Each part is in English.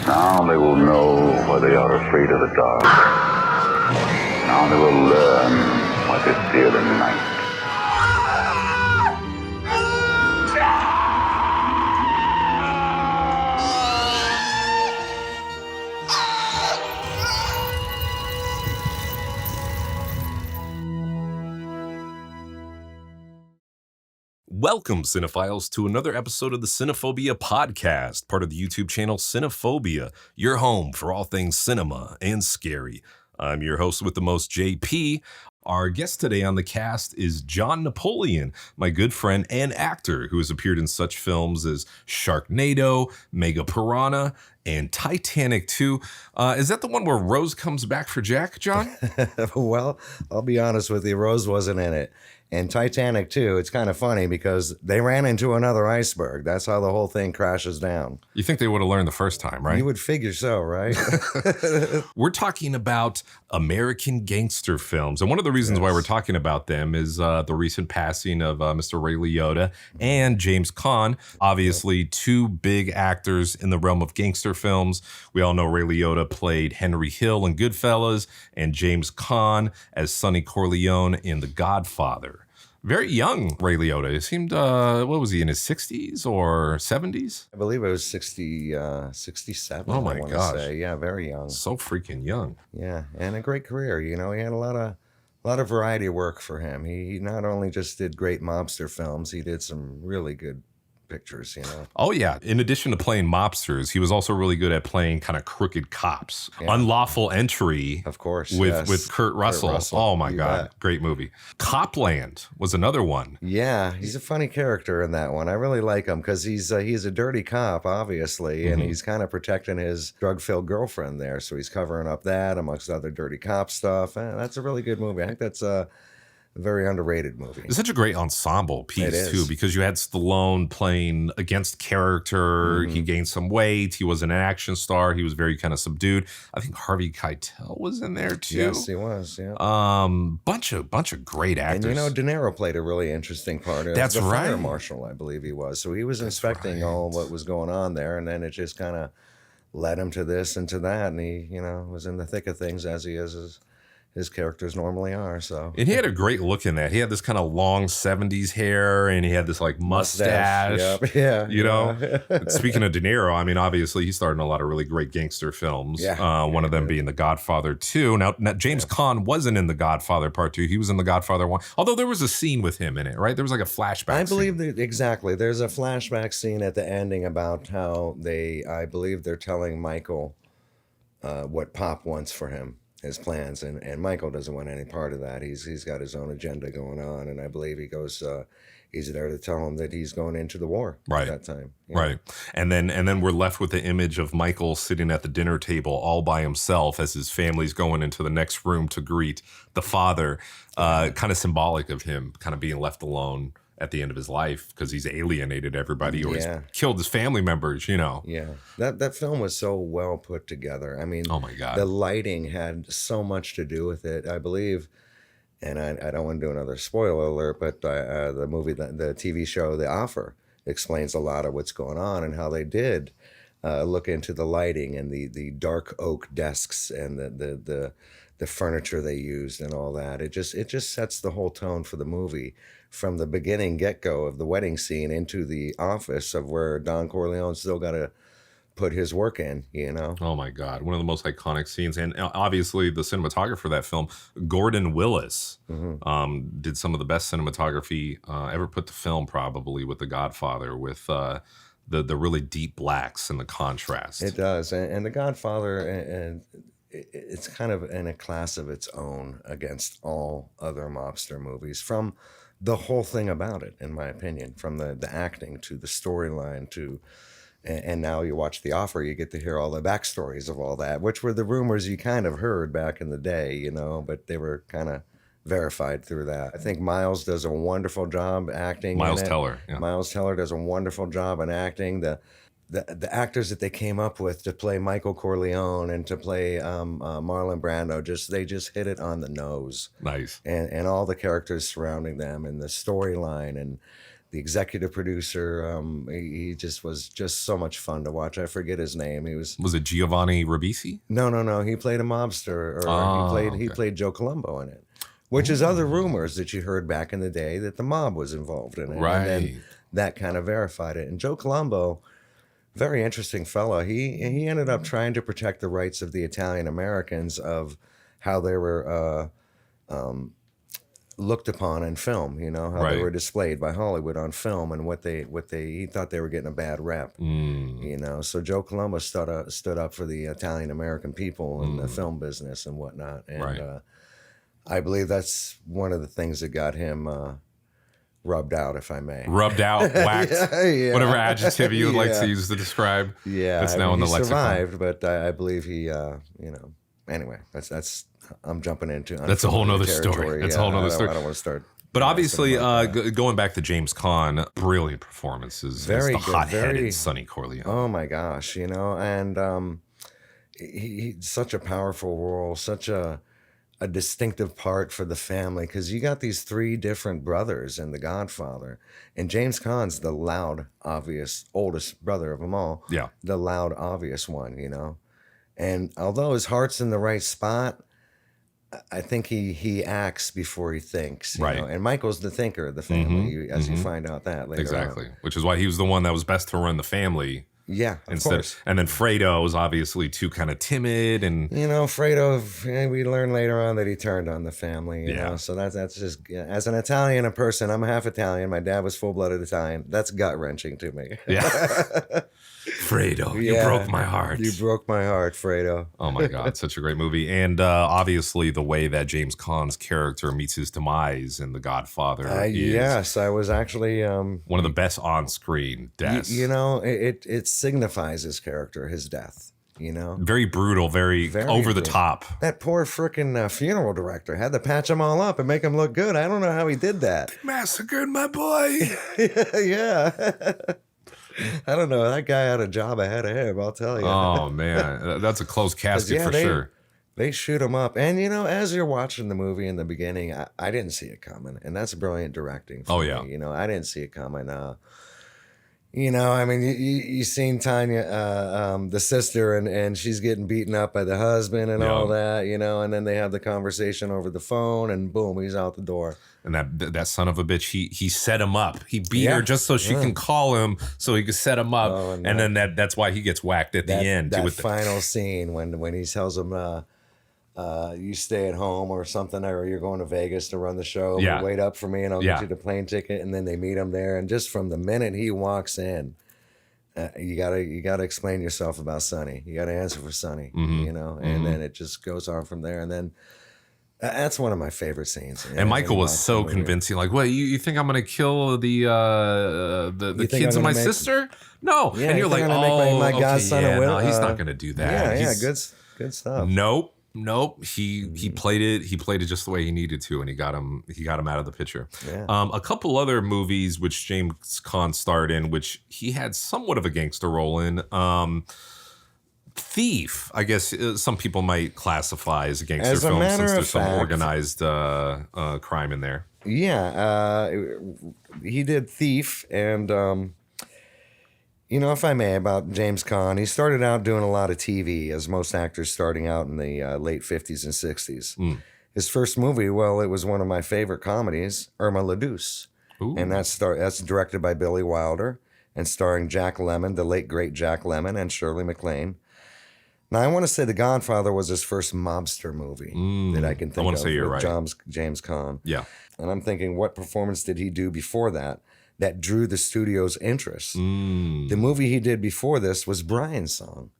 Now they will know why they are afraid of the dark. Now they will learn why they fear the night. Welcome, cinephiles, to another episode of the Cinephobia podcast, part of the YouTube channel Cinephobia, your home for all things cinema and scary. I'm your host with the most, JP. Our guest today on the cast is John Napoleon, my good friend and actor who has appeared in such films as Sharknado, Mega Piranha, and Titanic 2. Is that the one where Rose comes back for Jack, John? Well, I'll be honest with you, Rose wasn't in it. And Titanic 2, it's kind of funny because they ran into another iceberg. That's how the whole thing crashes down. You think they would have learned the first time, right? You would figure so, right? We're talking about American Gangster Films. And one of the reasons why we're talking about them is the recent passing of Mr. Ray Liotta and James Caan. Obviously, two big actors in the realm of gangster films. We all know Ray Liotta played Henry Hill in Goodfellas and James Caan as Sonny Corleone in The Godfather. Very young Ray Liotta. He seemed, what was he, in his 60s or 70s? I believe it was 67. Oh my I want gosh. to say. Yeah, very young. So freaking young. Yeah, and a great career. You know, he had a lot of variety work for him. He not only just did great mobster films, he did some really good pictures, you know. Oh, yeah. In addition to playing mobsters, he was also really good at playing kind of crooked cops. Yeah. Unlawful Entry. Of course. With Kurt Russell. Oh, my God. Bet. Great movie. Copland was another one. Yeah, he's a funny character in that one. I really like him because he's a dirty cop, obviously, and he's kind of protecting his drug-filled girlfriend there. So he's covering up that amongst other dirty cop stuff. That's a really good movie. I think that's a very underrated movie. It's such a great ensemble piece, too, because you had Stallone playing against character. He gained some weight. He was an action star. He was very kind of subdued. I think Harvey Keitel was in there, too. Yes, he was, yeah. Bunch of great actors. And, you know, De Niro played a really interesting part. That's the right. fire marshal, I believe he was. So he was inspecting all what was going on there, and then it just kind of led him to this and to that, and he, you know, was in the thick of things as he is his characters normally are. So, and he had a great look in that. He had this kind of long 70s hair, and he had this like mustache. Yep. Yeah, you know. Speaking of De Niro, I mean, obviously he starred in a lot of really great gangster films. Yeah. One of them being The Godfather 2. Now James Caan wasn't in The Godfather Part 2. He was in The Godfather 1. Although there was a scene with him in it, right? There was like a flashback. I believe that exactly. There's a flashback scene at the ending about how I believe they're telling Michael what Pop wants for him. His plans, and Michael doesn't want any part of that. He's got his own agenda going on, and I believe he goes. He's there to tell him that he's going into the war at that time. Right, and then we're left with the image of Michael sitting at the dinner table all by himself as his family's going into the next room to greet the father. Kind of symbolic of him kind of being left alone at the end of his life because he's alienated everybody or he's killed his family members, you know. Yeah, that film was so well put together. I mean, oh my God, the lighting had so much to do with it, I believe. And I don't want to do another spoiler alert, but the movie, the TV show, The Offer, explains a lot of what's going on and how they did look into the lighting and the dark oak desks and the furniture they used and all that. It just sets the whole tone for the movie from the beginning get-go of the wedding scene into the office of where Don Corleone's still got to put his work in, you know? Oh my God. One of the most iconic scenes. And obviously the cinematographer for that film, Gordon Willis, did some of the best cinematography ever put to film probably with The Godfather with the really deep blacks and the contrast. It does. And The Godfather, and it's kind of in a class of its own against all other mobster movies from the whole thing about it, in my opinion, from the acting to the storyline to, and now you watch The Offer, you get to hear all the backstories of all that, which were the rumors you kind of heard back in the day, you know, but they were kind of verified through that. I think Miles does a wonderful job acting. Miles Teller. Yeah. Miles Teller does a wonderful job in acting. The actors that they came up with to play Michael Corleone and to play Marlon Brando, they just hit it on the nose. Nice. And all the characters surrounding them and the storyline and the executive producer. He just was just so much fun to watch. I forget his name. He was it Giovanni Ribisi? no. He played a mobster, or he played Joe Colombo in it, which is other rumors that you heard back in the day that the mob was involved in it. Right. And then that kind of verified it. And Joe Colombo, very interesting fellow. He ended up trying to protect the rights of the Italian Americans of how they were looked upon in film, how they were displayed by Hollywood on film, and what he thought they were getting a bad rep. So Joe Colombo stood up for the Italian American people in the film business and whatnot. And I believe that's one of the things that got him rubbed out, if I may. Rubbed out, whacked, whatever adjective you would like to use to describe. Yeah, that's now in the he lexicon. Survived, but I believe he, anyway, that's I'm jumping into. That's a whole nother story. That's a whole nother story. I don't want to start. But obviously, going back to James Caan, brilliant performances. Very as the good, hot-headed Sonny Corleone. Oh my gosh, and he's such a powerful role, such a distinctive part for the family, because you got these three different brothers in The Godfather, and James Caan's the loud, obvious, oldest brother of them all. Yeah, the loud, obvious one, And although his heart's in the right spot, I think he acts before he thinks, right? And Michael's the thinker of the family, as you find out that later. Exactly, on. Which is why he was the one that was best to run the family. Yeah, of course. And then Fredo is obviously too kind of timid, and Fredo. We learn later on that he turned on the family. You know? So that's just, as an Italian, a person. I'm half Italian. My dad was full-blooded Italian. That's gut wrenching to me. Yeah. Fredo, you broke my heart. You broke my heart, Fredo. Oh my God, such a great movie. And obviously the way that James Caan's character meets his demise in The Godfather is yes, I was actually one of the best on-screen deaths. It signifies his character, his death. Very brutal, very over the top. That poor frickin' funeral director had to patch them all up and make them look good. I don't know how he did that. They massacred my boy. Yeah. I don't know. That guy had a job ahead of him, I'll tell you. Oh, man. That's a close casket for sure. They shoot him up. And, as you're watching the movie in the beginning, I didn't see it coming. And that's brilliant directing for me. I didn't see it coming. You seen Tanya, the sister, and she's getting beaten up by the husband and all that, and then they have the conversation over the phone, and boom, he's out the door. And that son of a bitch, he set him up. He beat her just so she can call him, so he could set him up. Oh, and then that's why he gets whacked at the end. That final scene when he tells him, you stay at home or something, or you're going to Vegas to run the show. Wait up for me and I'll get you the plane ticket. And then they meet him there. And just from the minute he walks in, you gotta explain yourself about Sonny. You gotta answer for Sonny, and then it just goes on from there. And then that's one of my favorite scenes. And Michael was so convincing. Like, what, you think I'm gonna kill the kids of my sister? No. Yeah, and you're like, my godson no, he's not gonna do that. Good stuff. Nope. He played it. He played it just the way he needed to, and he got him out of the picture. Yeah. A couple other movies which James Caan starred in, which he had somewhat of a gangster role in. Thief, I guess some people might classify as a gangster film since there's some organized crime in there. Yeah, he did Thief, and if I may, about James Caan, he started out doing a lot of TV, as most actors starting out in the late 50s and 60s. His first movie, it was one of my favorite comedies, Irma la Douce. Ooh. And that's directed by Billy Wilder and starring Jack Lemmon, the late great Jack Lemmon, and Shirley MacLaine. Now, I want to say The Godfather was his first mobster movie that I can think of. I want to say you're right. James Caan. Yeah. And I'm thinking, what performance did he do before that drew the studio's interest? The movie he did before this was Brian's Song.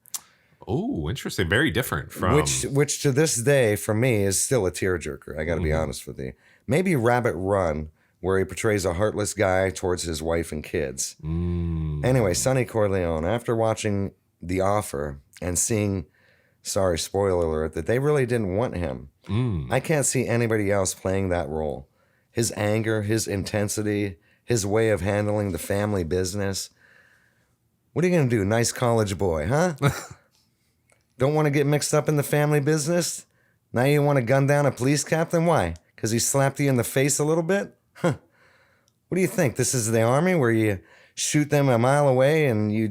Oh, interesting. Very different from... Which to this day, for me, is still a tearjerker. I got to be honest with you. Maybe Rabbit Run, where he portrays a heartless guy towards his wife and kids. Anyway, Sonny Corleone, after watching The Offer and seeing, sorry, spoiler alert, that they really didn't want him, I can't see anybody else playing that role. His anger, his intensity, his way of handling the family business. What are you going to do, nice college boy, huh? Don't want to get mixed up in the family business? Now you want to gun down a police captain? Why? Because he slapped you in the face a little bit? Huh. what do you think? This is the army where you shoot them a mile away and you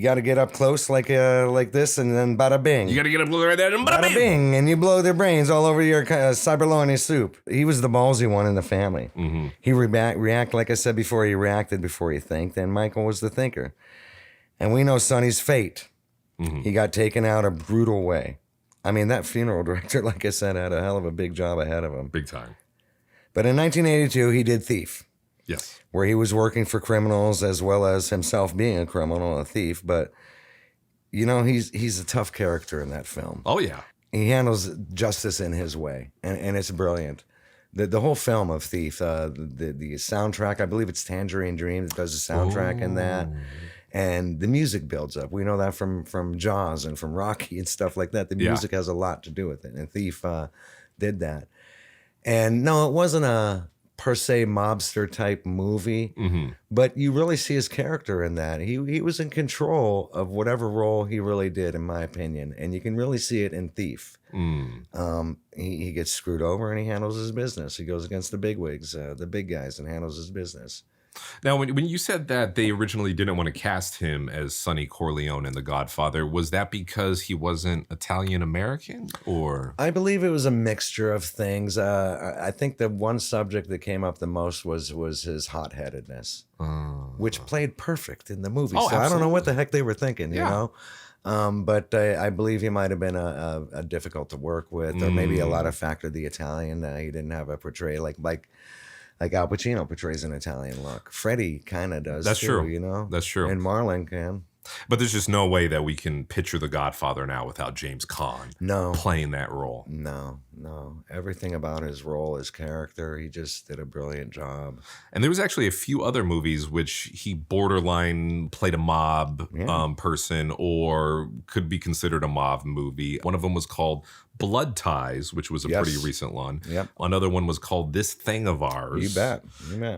got to get up close like this, and then bada bing. You got to get up right there and Bada bing, and you blow their brains all over your cyberlone soup. He was the ballsy one in the family. Mm-hmm. He react, like I said before, he reacted before he think. Then Michael was the thinker. And we know Sonny's fate. Mm-hmm. He got taken out a brutal way. I mean, that funeral director, like I said, had a hell of a big job ahead of him. Big time. But in 1982, he did Thief. Yes. Where he was working for criminals as well as himself being a criminal, a thief. But, you know, he's a tough character in that film. Oh, yeah. He handles justice in his way, and it's brilliant. The whole film of Thief, the soundtrack, I believe it's Tangerine Dream that does the soundtrack in that. And the music builds up. We know that from Jaws and from Rocky and stuff like that. The music has a lot to do with it. And Thief did that. And no, it wasn't a per se mobster type movie, but you really see his character in that. He was in control of whatever role he really did, in my opinion. And you can really see it in Thief. He gets screwed over and he handles his business. He goes against the bigwigs, the big guys, and handles his business. Now, when you said that they originally didn't want to cast him as Sonny Corleone in The Godfather, was that because he wasn't Italian-American, or? I believe it was a mixture of things. I think the one subject that came up the most was his hot-headedness, which played perfect in the movie. Oh, so I don't know what absolutely. the heck they were thinking, you know? But I believe he might have been a difficult to work with, or maybe a lot of factored the Italian. He didn't have a portray like Al Pacino portrays an Italian look. Freddie kind of does. That's too, true. You know, That's true. And Marlon can. But there's just no way that we can picture The Godfather now without James Caan playing that role. No. Everything about his role, his character, he just did a brilliant job. And there was actually a few other movies which he borderline played a mob person, or could be considered a mob movie. One of them was called Blood Ties, which was a pretty recent one. Yep. Another one was called This Thing of Ours. You bet.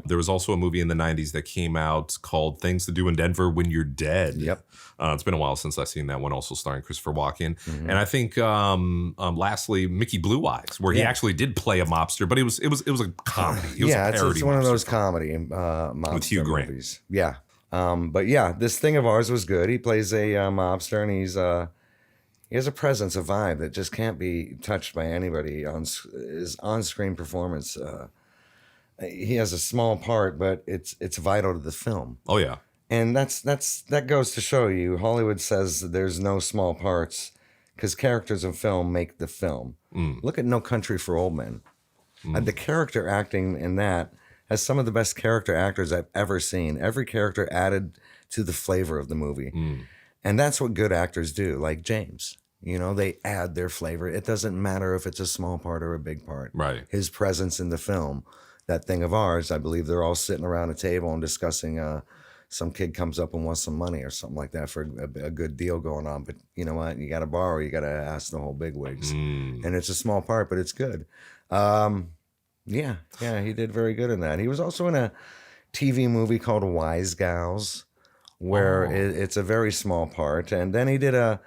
There was also a movie in the 90s that came out called Things to Do in Denver When You're Dead. Yep. It's been a while since I've seen that one, also starring Christopher Walken. And I think lastly, Mickey Blue Eyes, where he actually did play a mobster, but it was a comedy. It was a parody it's one of those mobster comedy mobster with Hugh Grant. movies. Yeah. But yeah, This Thing of Ours was good. He plays a mobster, and he has a presence, a vibe that just can't be touched by anybody. His on-screen performance, he has a small part, but it's vital to the film. Oh yeah. And that goes to show you, Hollywood says that there's no small parts because characters in film make the film. Look at No Country for Old Men. The character acting in that has some of the best character actors I've ever seen. Every character added to the flavor of the movie. And that's what good actors do, like James. You know, they add their flavor. It doesn't matter if it's a small part or a big part. Right. His presence in the film, That Thing of Ours, I believe they're all sitting around a table and discussing some kid comes up and wants some money or something like that for a good deal going on. But you know what? You got to borrow. You got to ask the whole bigwigs. And it's a small part, but it's good. Yeah, he did very good in that. He was also in a TV movie called Wise Gals, where it's a very small part. And then he did a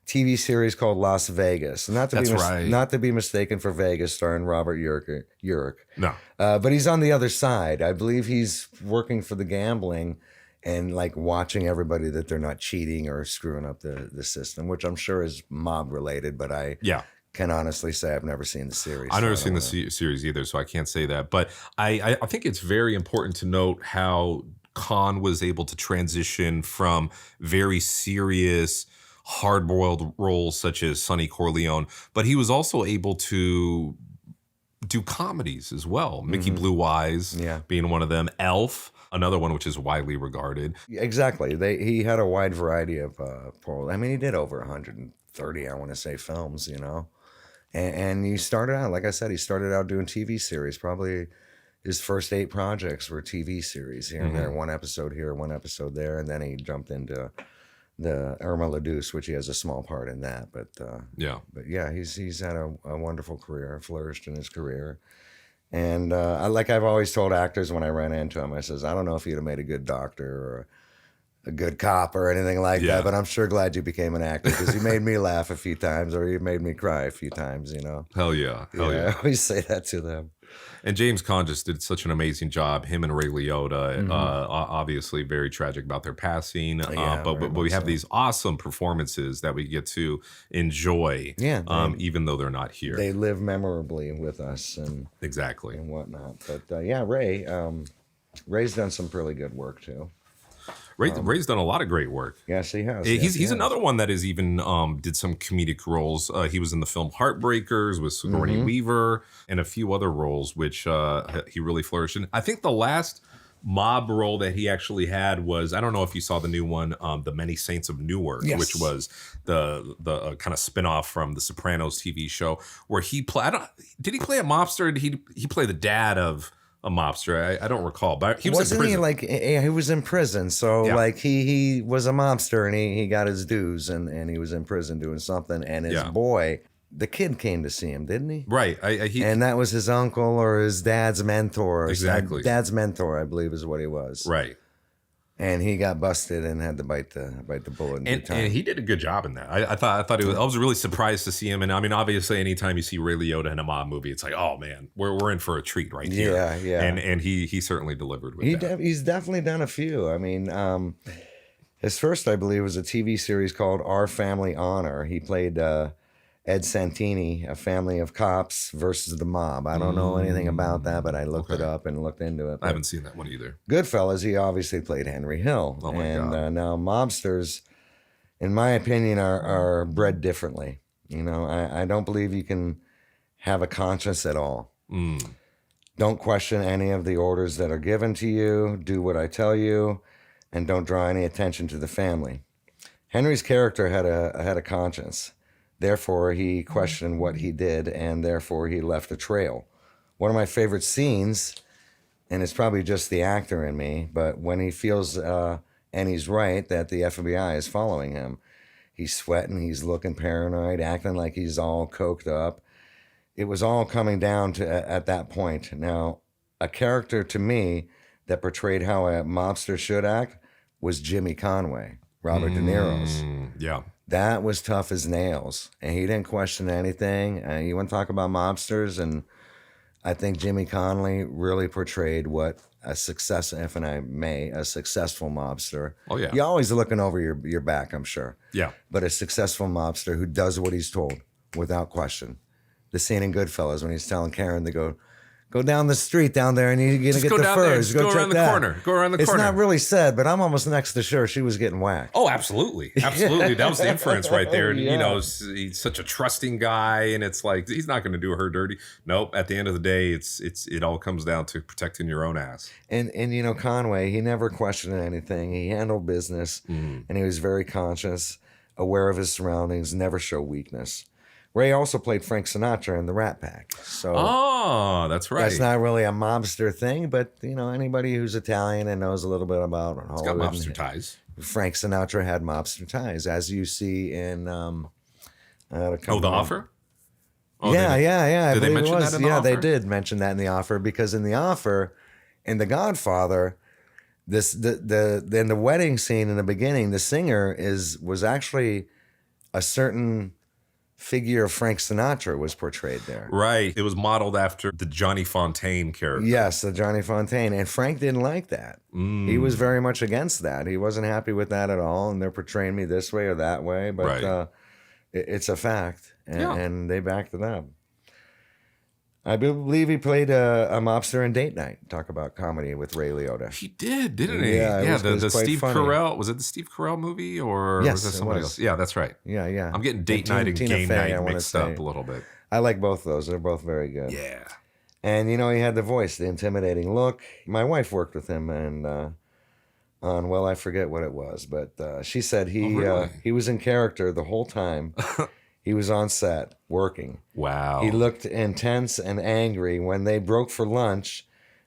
TV series called Las Vegas. Not to be mistaken for Vegas, starring Robert Urich. No. But he's on the other side. I believe he's working for the gambling and like watching everybody that they're not cheating or screwing up the system, which I'm sure is mob related, but I can honestly say I've never seen the series. I've never seen the series either, so I can't say that. But I think it's very important to note how Caan was able to transition from very serious, hard-boiled roles such as Sonny Corleone, but he was also able to do comedies as well. Mickey Blue Eyes being one of them. Elf, another one which is widely regarded. Exactly. He had a wide variety of roles. I mean, he did over 130, I want to say, films, you know. And he started out, like I said, he started out doing TV series. Probably his first 8 projects were TV series here and there, one episode here, one episode there. And then he jumped into the Irma La Douce, which he has a small part in that. But yeah, he's had a wonderful career, flourished in his career. And like I've always told actors when I ran into him, I says, I don't know if he'd have made a good doctor or a good cop or anything like Yeah. that, but I'm sure glad you became an actor because you made me laugh a few times or you made me cry a few times, you know. Hell yeah. Hell Yeah, yeah. I always say that to them. And James Caan just did such an amazing job. Him and Ray Liotta, obviously very tragic about their passing. Yeah, but very we much have so. these awesome performances that we get to enjoy, Yeah, even though they're not here. They live memorably with us and Exactly. whatnot. But yeah, Ray, Ray's done some really good work too. Ray's done a lot of great work. Yes, he has. He's Yes, he has. another one that is even did some comedic roles. He was in the film Heartbreakers with Sigourney Weaver and a few other roles, which he really flourished in. I think the last mob role that he actually had was, I don't know if you saw the new one, The Many Saints of Newark, Yes. which was the kind of spinoff from the Sopranos TV show where he played. Did he play a mobster? Or did he play the dad of a mobster? I don't recall, but he was Wasn't in prison. he like he was in prison? So Yeah. like he was a mobster and he got his dues and he was in prison doing something. And his Yeah. boy, the kid came to see him, didn't he? Right. And that was his uncle or his dad's mentor. Or Exactly. Dad's mentor, I believe, is what he was. right. And he got busted and had to bite the bullet in due time. And he did a good job in that. I thought I was really surprised to see him. And I mean, obviously, anytime you see Ray Liotta in a mob movie, it's like, oh man, we're in for a treat right here. Yeah, yeah. And he certainly delivered with that. He's definitely done a few. I mean, his first, I believe, was a TV series called Our Family Honor. He played Ed Santini, a family of cops versus the mob. I don't know anything about that, but I looked it up and looked into it. I haven't seen that one either. Goodfellas, he obviously played Henry Hill. Oh, my and God. Now mobsters, in my opinion, are bred differently. You know, I don't believe you can have a conscience at all. Don't question any of the orders that are given to you. Do what I tell you, and don't draw any attention to the family. Henry's character had a conscience. Therefore, he questioned what he did, and therefore he left a trail. One of my favorite scenes, and it's probably just the actor in me, but when he feels, and he's right, that the FBI is following him. He's sweating, he's looking paranoid, acting like he's all coked up. It was all coming down to at that point. Now, a character to me that portrayed how a mobster should act was Jimmy Conway, Robert De Niro's. Yeah. That was tough as nails, and he didn't question anything. You want to talk about mobsters, and I think Jimmy Connolly really portrayed what a success, if and I may, a successful mobster. Oh, yeah. You're always looking over your back, I'm sure. Yeah. But a successful mobster who does what he's told without question. The scene in Goodfellas when he's telling Karen to go down the street down there and you're going to Just get go the down there, furs. just go check around the that. corner. Go around the It's corner. not really said, but I'm almost next to sure she was getting whacked. Oh, absolutely. Absolutely. That was the inference right there. Yeah. You know, he's such a trusting guy, and it's like, he's not going to do her dirty. Nope. At the end of the day, it all comes down to protecting your own ass. And you know, Conway, he never questioned anything. He handled business, and he was very conscious, aware of his surroundings, never show weakness. Ray also played Frank Sinatra in the Rat Pack. So Oh, that's right. that's not really a mobster thing, but you know, anybody who's Italian and knows a little bit about It's got Hollywood, mobster ties. Frank Sinatra had mobster ties, as you see in The Offer? Oh, yeah. I did they believe it mention was. that in The Yeah, they Offer? did mention that in The Offer, because in The Offer, in The Godfather, in the wedding scene in the beginning, the singer was actually a certain figure of Frank Sinatra was portrayed there. Right. It was modeled after the Johnny Fontaine character. Yes, the Johnny Fontaine. And Frank didn't like that. He was very much against that. He wasn't happy with that at all. And they're portraying me this way or that way. But Right. it's a fact. And, Yeah. and they backed it up. I believe he played a mobster in Date Night. Talk about comedy with Ray Liotta. He did, didn't he? Yeah, it was the quite Steve funny. Carell. Was it the Steve Carell movie or Yes, was that it somebody was. else? Yeah, that's right. Yeah. I'm getting Date And Night and Tina Game Fey, Night I wanna mixed say. up a little bit. I like both those. They're both very good. Yeah. And, you know, he had the voice, the intimidating look. My wife worked with him and on, well, I forget what it was, but she said really? he was in character the whole time. He was on set working. Wow. He looked intense and angry. When they broke for lunch,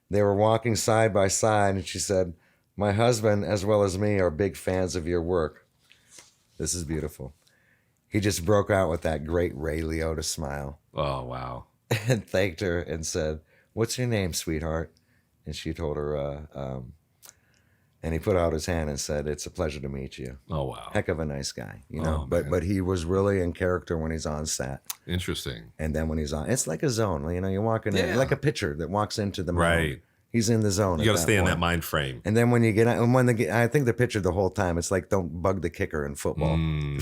they were walking side by side, and she said, "My husband, as well as me, are big fans of your work." This is beautiful. He just broke out with that great Ray Liotta smile Oh, wow. and thanked her and said, "What's your name, sweetheart?" And she told her, And he put out his hand and said, "It's a pleasure to meet you." Oh, wow. Heck of a nice guy, you know. Oh, but he was really in character when he's on set. Interesting. And then when he's on, it's like a zone. You know, you're walking in like a pitcher that walks into the mound. Right. He's in the zone. You got to stay in that mind frame. And then when you get out, I think the pitcher the whole time, it's like, don't bug the kicker in football.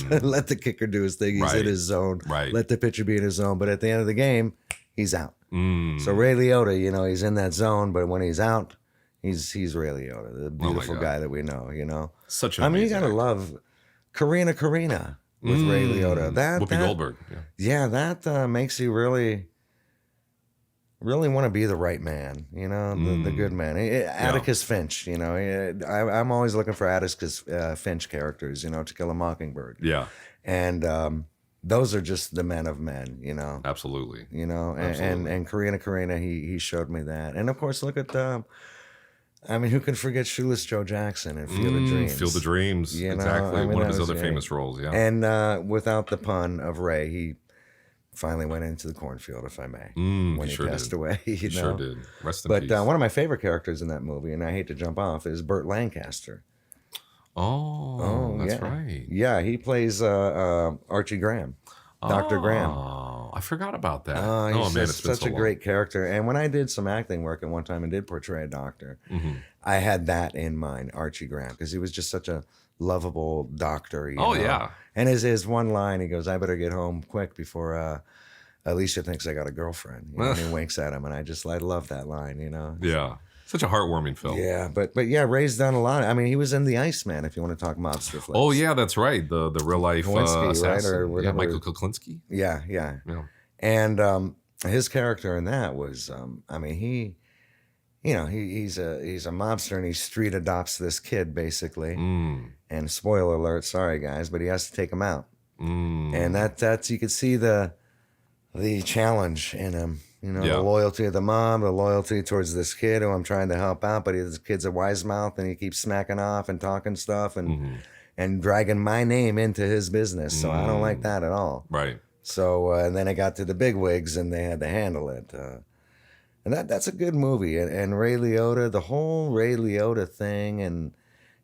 Let the kicker do his thing. He's in his zone. Right. Let the pitcher be in his zone. But at the end of the game, he's out. So Ray Liotta, you know, he's in that zone, but when he's out, he's Ray Liotta, the beautiful guy that we know, you know. Such an I mean, you amazing gotta actor. love Karina with Ray Liotta. Whoopi Goldberg. Yeah, that makes you really want to be the right man, you know, the good man. Atticus Finch, you know. I'm always looking for Atticus Finch characters, you know, To Kill a Mockingbird. Yeah. And those are just the men of men, you know. Absolutely. You know, and Karina, he showed me that. And of course, look at I mean, who can forget Shoeless Joe Jackson and Field of Dreams? Field of Dreams, You know, exactly. I mean, One of that his was other great. famous roles, yeah. And without the pun of Ray, he finally went into the cornfield, if I may, when he sure passed did. away. You know? Sure did. Rest in But peace. one of my favorite characters in that movie, and I hate to jump off, is Burt Lancaster. That's yeah. right. Yeah, he plays Archie Graham, Dr. Graham. Oh, I forgot about that. He's man, just it's been such so a long. great character. And when I did some acting work at one time and did portray a doctor, I had that in mind, Archie Graham, because he was just such a lovable doctor. You know? Yeah. And his one line, he goes, "I better get home quick before Alicia thinks I got a girlfriend." You know, and he winks at him, and I love that line, you know. Yeah. Such a heartwarming film. Yeah, but yeah, Ray's done a lot. I mean, he was in The Iceman, if you want to talk mobster flicks. Oh, yeah, that's right. The real life Kowalski, right? assassin. Or Yeah, whatever. Michael Kuklinski. Yeah. Yeah. And his character in that was, I mean, he's a mobster and he street adopts this kid basically. And spoiler alert, sorry guys, but he has to take him out. And that's you could see the challenge in him. You know, the loyalty of the mom, the loyalty towards this kid who I'm trying to help out, but this kid's a wise mouth and he keeps smacking off and talking stuff and dragging my name into his business. So I don't like that at all. Right. So and then I got to the big wigs and they had to handle it. And that's a good movie. And Ray Liotta, the whole Ray Liotta thing and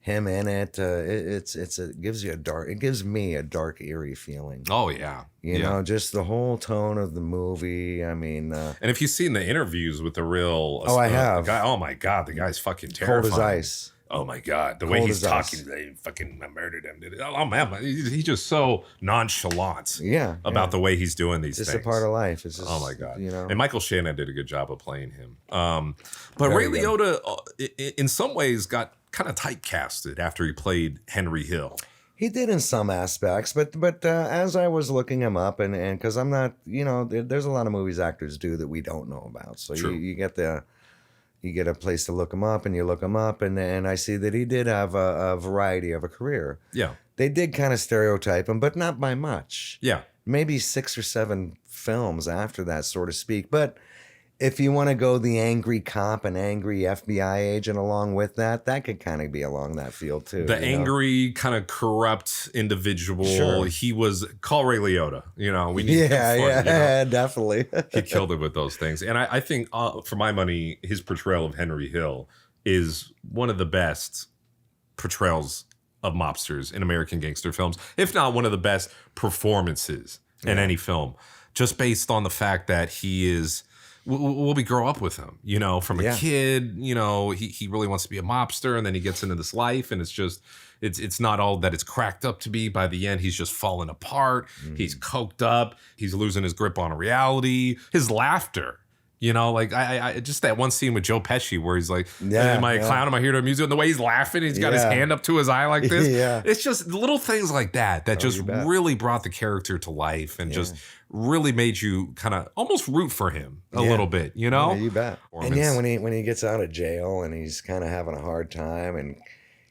him in it, it gives me a dark, eerie feeling. Oh, yeah. You know, just the whole tone of the movie. I mean, and if you've seen the interviews with the real, I have. Guy, oh my God, the guy's fucking terrifying. cold as ice. Oh my God, the way he's talking, they fucking murdered him. Oh man, he's just so nonchalant. About the way he's doing these it's things. It's a part of life. It's just, oh my God, you know. And Michael Shannon did a good job of playing him. But Ray Liotta, in some ways, got kind of typecasted after he played Henry Hill. He did in some aspects, but as I was looking him up, and because I'm not, you know, there's a lot of movies actors do that we don't know about. So you get a place to look him up, and you look him up, and I see that he did have a variety of a career. Yeah. They did kind of stereotype him, but not by much. Yeah. Maybe 6 or 7 films after that, so to speak. But if you want to go the angry cop and angry FBI agent along with that could kind of be along that field too. The angry, kind of corrupt individual. Sure. He was, call Ray Liotta. You know, we need definitely. He killed it with those things. And I think, for my money, his portrayal of Henry Hill is one of the best portrayals of mobsters in American gangster films, if not one of the best performances in any film, just based on the fact that he is... we grow up with him, you know, from a kid, you know, he really wants to be a mobster, and then he gets into this life, and it's just, it's not all that it's cracked up to be. By the end, he's just falling apart. He's coked up. He's losing his grip on reality. His laughter, you know, like I just that one scene with Joe Pesci where he's like, am I a clown? Am I here to amuse you? And the way he's laughing, he's got his hand up to his eye like this. It's just little things like that just really brought the character to life and just really made you kind of almost root for him a little bit, you know? Yeah, you bet. And when he gets out of jail and he's kind of having a hard time, and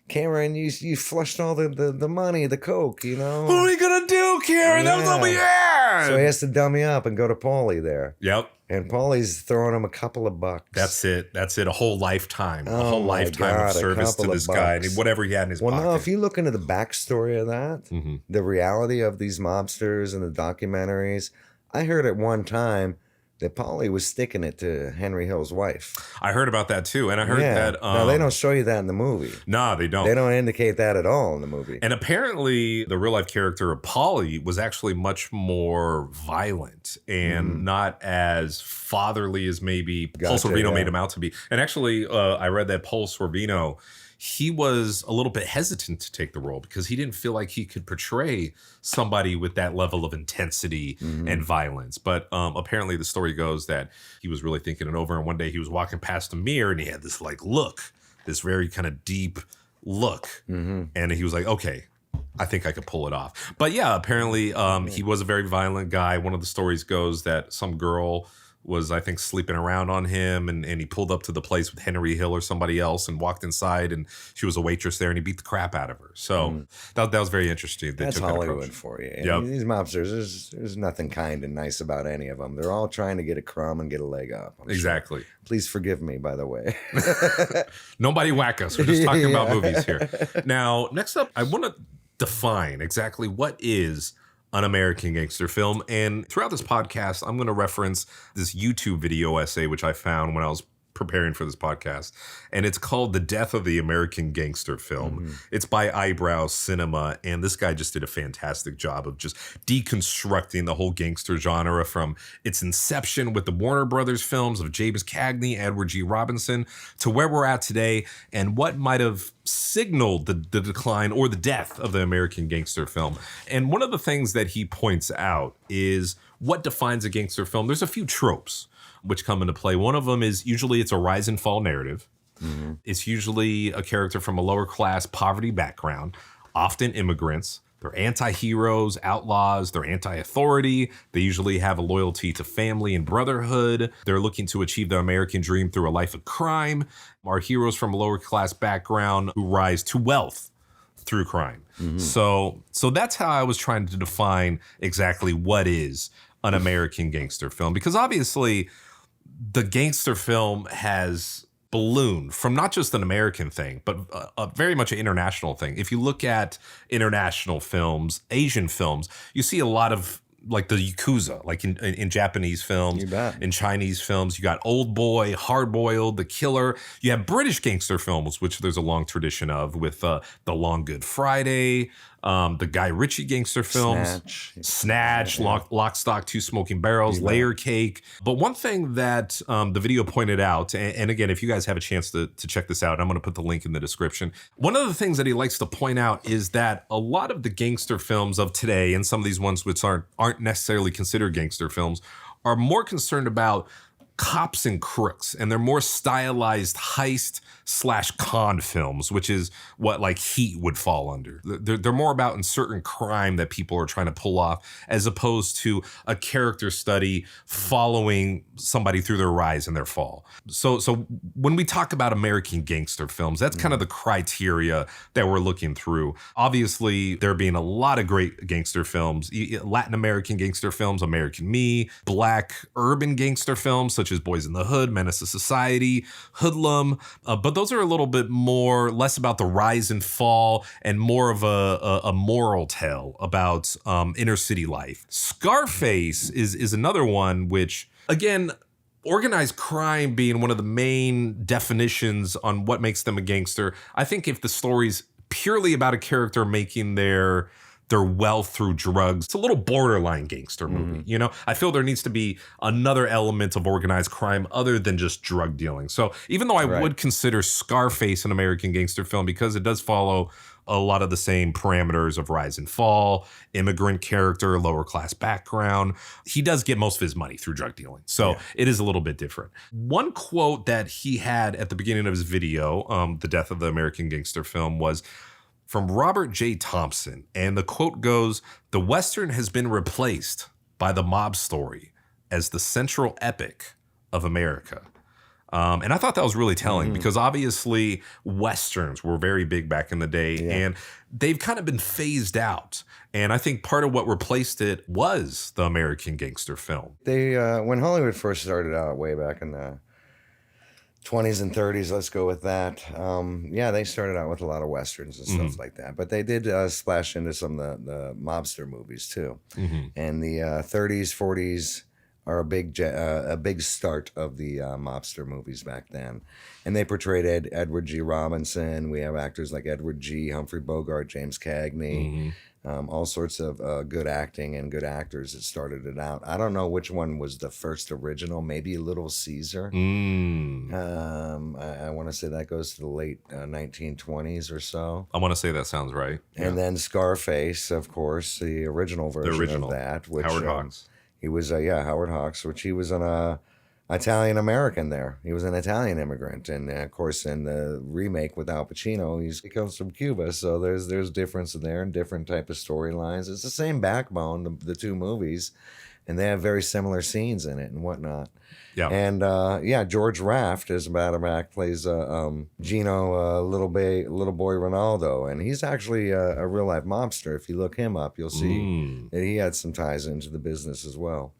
Cameron, you flushed all the money, the coke, you know? What are we gonna do, Karen? That was all we had. So he has to dummy up and go to Paulie there. Yep. And Paulie's throwing him a couple of bucks. That's it. A whole lifetime. Oh a whole lifetime of service to this guy. And whatever he had in his pocket. Well, no, if you look into the backstory of that, the reality of these mobsters and the documentaries, I heard at one time that Paulie was sticking it to Henry Hill's wife. I heard about that too, and I heard that. Now they don't show you that in the movie. Nah, they don't. They don't indicate that at all in the movie. And apparently, the real life character of Paulie was actually much more violent and not as fatherly as maybe Paul Sorvino made him out to be. And actually, I read that Paul Sorvino, he was a little bit hesitant to take the role because he didn't feel like he could portray somebody with that level of intensity and violence. But apparently the story goes that he was really thinking it over. And one day he was walking past a mirror and he had this look, this very kind of deep look. And he was like, okay, I think I could pull it off. But yeah, apparently he was a very violent guy. One of the stories goes that some girl was, I think, sleeping around on him, and he pulled up to the place with Henry Hill or somebody else and walked inside, and she was a waitress there, and he beat the crap out of her. So that was very interesting. That's Hollywood for you. And these mobsters, there's nothing kind and nice about any of them. They're all trying to get a crumb and get a leg up. Exactly. Sure. Please forgive me, by the way. Nobody whack us. We're just talking about movies here. Now, next up, I want to define exactly what is an American gangster film. And throughout this podcast, I'm going to reference this YouTube video essay, which I found when I was preparing for this podcast. And it's called The Death of the American Gangster Film. It's by Eyebrow Cinema. And this guy just did a fantastic job of just deconstructing the whole gangster genre from its inception with the Warner Brothers films of James Cagney, Edward G. Robinson, to where we're at today and what might have signaled the decline or the death of the American gangster film. And one of the things that he points out is what defines a gangster film. There's a few tropes which come into play. One of them is usually it's a rise and fall narrative. It's usually a character from a lower class poverty background, often immigrants. They're anti-heroes, outlaws, they're anti-authority. They usually have a loyalty to family and brotherhood. They're looking to achieve the American dream through a life of crime. Our heroes from a lower class background who rise to wealth through crime. So that's how I was trying to define exactly what is an American gangster film, because obviously the gangster film has ballooned from not just an American thing, but a very much an international thing. If you look at international films, Asian films, you see a lot of like the Yakuza, like in Japanese films, in Chinese films. You got Old Boy, Hard Boiled, The Killer. You have British gangster films, which there's a long tradition of, with The Long Good Friday, the Guy Ritchie gangster films, Snatch, Lock, Stock, Two Smoking Barrels, Layer Cake. But one thing that the video pointed out, and again, if you guys have a chance to check this out, I'm going to put the link in the description. One of the things that he likes to point out is that a lot of the gangster films of today, and some of these ones which aren't necessarily considered gangster films, are more concerned about cops and crooks, and they're more stylized heist/con films, which is what like Heat would fall under. They're more about in certain crime that people are trying to pull off, as opposed to a character study following somebody through their rise and their fall. So when we talk about American gangster films, that's kind of the criteria that we're looking through. Obviously, there being a lot of great gangster films, Latin American gangster films, American Me, Black urban gangster films such as Boys in the Hood, Menace to Society, Hoodlum, but those are a little bit less about the rise and fall and more of a moral tale about inner city life. Scarface is another one which, again, organized crime being one of the main definitions on what makes them a gangster. I think if the story's purely about a character making their wealth through drugs, it's a little borderline gangster movie. You know, I feel there needs to be another element of organized crime other than just drug dealing. So even though I would consider Scarface an American gangster film because it does follow a lot of the same parameters of rise and fall, immigrant character, lower class background, he does get most of his money through drug dealing. So it is a little bit different. One quote that he had at the beginning of his video, The Death of the American Gangster Film, was from Robert J. Thompson. And the quote goes, "The Western has been replaced by the mob story as the central epic of America." And I thought that was really telling because obviously Westerns were very big back in the day and they've kind of been phased out. And I think part of what replaced it was the American gangster film. They, when Hollywood first started out way back in the 20s and 30s, let's go with that. They started out with a lot of Westerns and stuff like that. But they did splash into some of the mobster movies too. And the 30s, 40s, are a big start of the mobster movies back then, and they portrayed Edward G. Robinson. We have actors like Edward G., Humphrey Bogart, James Cagney, all sorts of good acting and good actors that started it out. I don't know which one was the first original. Maybe Little Caesar. I want to say that goes to the late 1920s or so. I want to say that sounds right. And then Scarface, of course, the original version of that, which Howard Hawks. He was Howard Hawks, which he was an Italian American there. He was an Italian immigrant, and of course in the remake with Al Pacino, he comes from Cuba, so there's difference in there and different type of storylines. It's the same backbone, the two movies, and they have very similar scenes in it and whatnot. Yeah. And George Raft, as a matter of fact, plays Gino, little boy Ronaldo, and he's actually a real life mobster. If you look him up, you'll see that he had some ties into the business as well.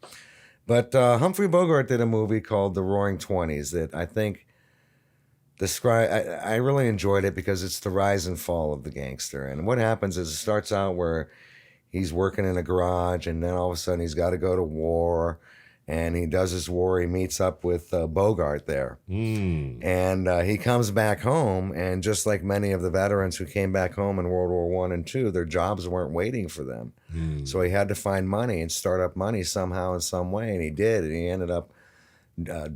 But Humphrey Bogart did a movie called The Roaring Twenties that I think I really enjoyed it because it's the rise and fall of the gangster. And what happens is it starts out where he's working in a garage, and then all of a sudden he's got to go to war. And he does his war. He meets up with Bogart there. And he comes back home. And just like many of the veterans who came back home in World War I and II, their jobs weren't waiting for them. So he had to find money and start up money somehow in some way. And he did. And he ended up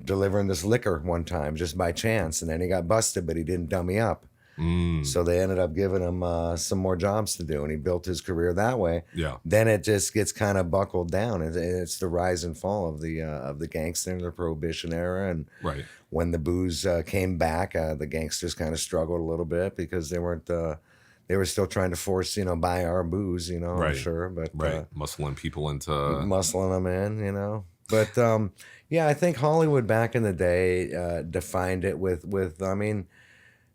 delivering this liquor one time just by chance. And then he got busted, but he didn't dummy up. So they ended up giving him some more jobs to do, and he built his career that way. Yeah. Then it just gets kind of buckled down, and it's the rise and fall of the gangster in the Prohibition era, and when the booze came back, the gangsters kind of struggled a little bit because they weren't. They were still trying to force, buy our booze, I'm sure, but muscling people into muscling them in, But I think Hollywood back in the day defined it with I mean.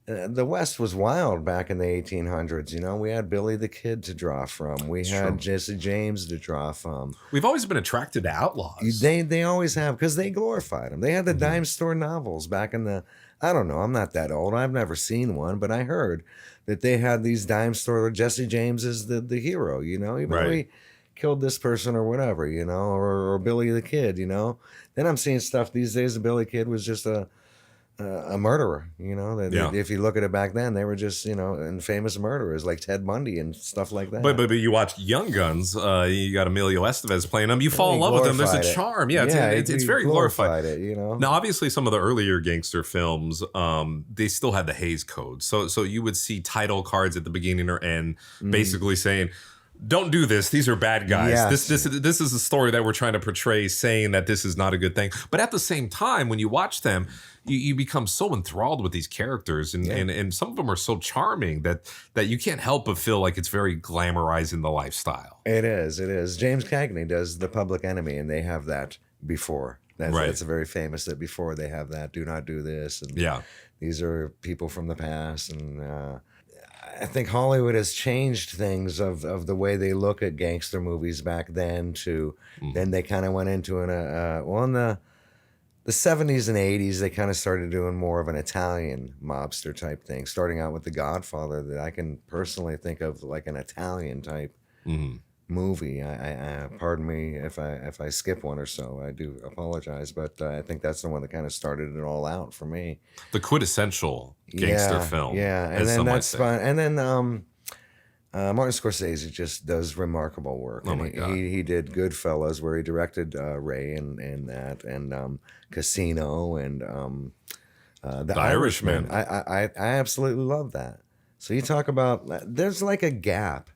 The West was wild back in the 1800s. We had Billy the Kid to draw from. We had Jesse James to draw from. We've always been attracted to outlaws. They always have, because they glorified them. They had the dime store novels back in the, I don't know, I'm not that old. I've never seen one, but I heard that they had these dime store, Jesse James is the hero, even though he killed this person or whatever, or Billy the Kid, Then I'm seeing stuff these days, the Billy Kid was just a murderer, if you look at it back then, they were just, infamous murderers like Ted Bundy and stuff like that. But you watch Young Guns, you got Emilio Estevez playing them, you fall in love with them. There's a charm. It's very glorified. Now, obviously, some of the earlier gangster films, they still had the Hays Code. So you would see title cards at the beginning or end, basically saying, don't do this. These are bad guys. Yes. This is a story that we're trying to portray, saying that this is not a good thing. But at the same time, when you watch them, you become so enthralled with these characters, and some of them are so charming that you can't help but feel like it's very glamorizing the lifestyle. It is. James Cagney does The Public Enemy, and they have that before. That's very famous that before they have that, do not do this. And these are people from the past, and I think Hollywood has changed things of the way they look at gangster movies back then to then they kind of went into in the 70s and 80s, they kind of started doing more of an Italian mobster type thing, starting out with The Godfather, that I can personally think of like an Italian type movie. I pardon me if I skip one or so. I do apologize, but I think that's the one that kind of started it all out for me. The quintessential gangster film. Yeah, and then that's fun. And then Martin Scorsese just does remarkable work. Oh my God. He did Goodfellas, where he directed Ray and that, and Casino, and The Irishman. I absolutely love that. So you talk about, there's like a gap.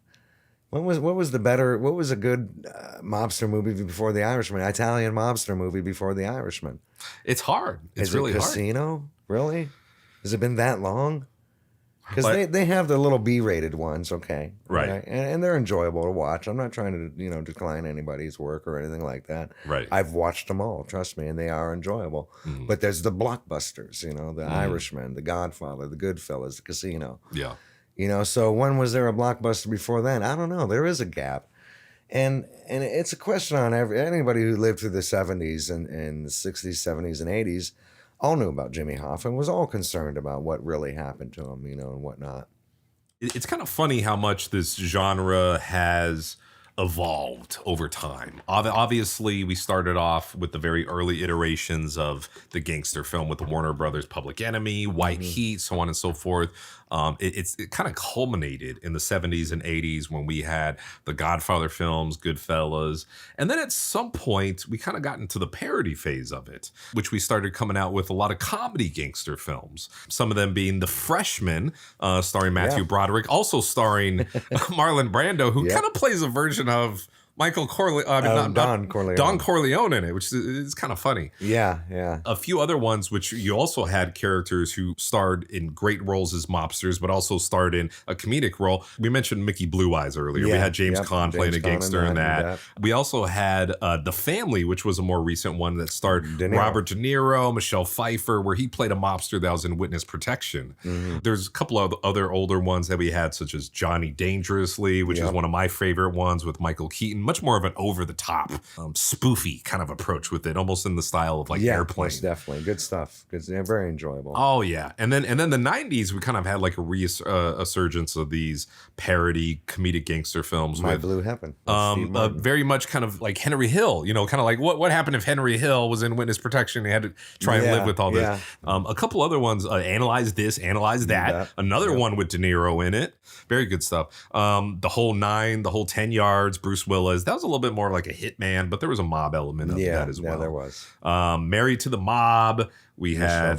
What was a good mobster movie before The Irishman? Italian mobster movie before The Irishman? It's hard. It's really hard. Casino? Really? Has it been that long? Because they have the little B-rated ones, okay, right, and they're enjoyable to watch. I'm not trying to decline anybody's work or anything like that. Right, I've watched them all, trust me, and they are enjoyable. But there's the blockbusters, The Irishman, The Godfather, The Goodfellas, The Casino. Yeah, So when was there a blockbuster before then? I don't know. There is a gap, and it's a question on anybody who lived through the 70s and the 60s, 70s, and 80s. All knew about Jimmy Hoffa and was all concerned about what really happened to him, and whatnot. It's kind of funny how much this genre has evolved over time. Obviously, we started off with the very early iterations of the gangster film with the Warner Brothers Public Enemy, White Heat, so on and so forth. It kind of culminated in the 70s and 80s when we had the Godfather films, Goodfellas. And then at some point, we kind of got into the parody phase of it, which we started coming out with a lot of comedy gangster films. Some of them being The Freshman, starring Matthew Broderick, also starring Marlon Brando, who kind of plays a version of Michael Corleone, Don Corleone. Don Corleone in it, which is kind of funny. Yeah. A few other ones, which you also had characters who starred in great roles as mobsters, but also starred in a comedic role. We mentioned Mickey Blue Eyes earlier. We had James Caan playing a gangster in that. We also had The Family, which was a more recent one that starred Robert De Niro, Michelle Pfeiffer, where he played a mobster that was in witness protection. There's a couple of other older ones that we had, such as Johnny Dangerously, which is one of my favorite ones with Michael Keaton. Much more of an over-the-top, spoofy kind of approach with it, almost in the style of like Airplane. Most definitely. Good stuff. Very enjoyable. Oh, yeah. And then the 90s, we kind of had like a resurgence of these parody comedic gangster films. My Blue Heaven. Very much kind of like Henry Hill, kind of like what happened if Henry Hill was in witness protection and he had to try and live with all this. A couple other ones, Analyze This, Analyze That. Another one with De Niro in it. Very good stuff. The Whole Nine, The Whole 10 Yards, Bruce Willis. That was a little bit more like a hitman, but there was a mob element of that as well. Yeah, there was. Married to the Mob. We had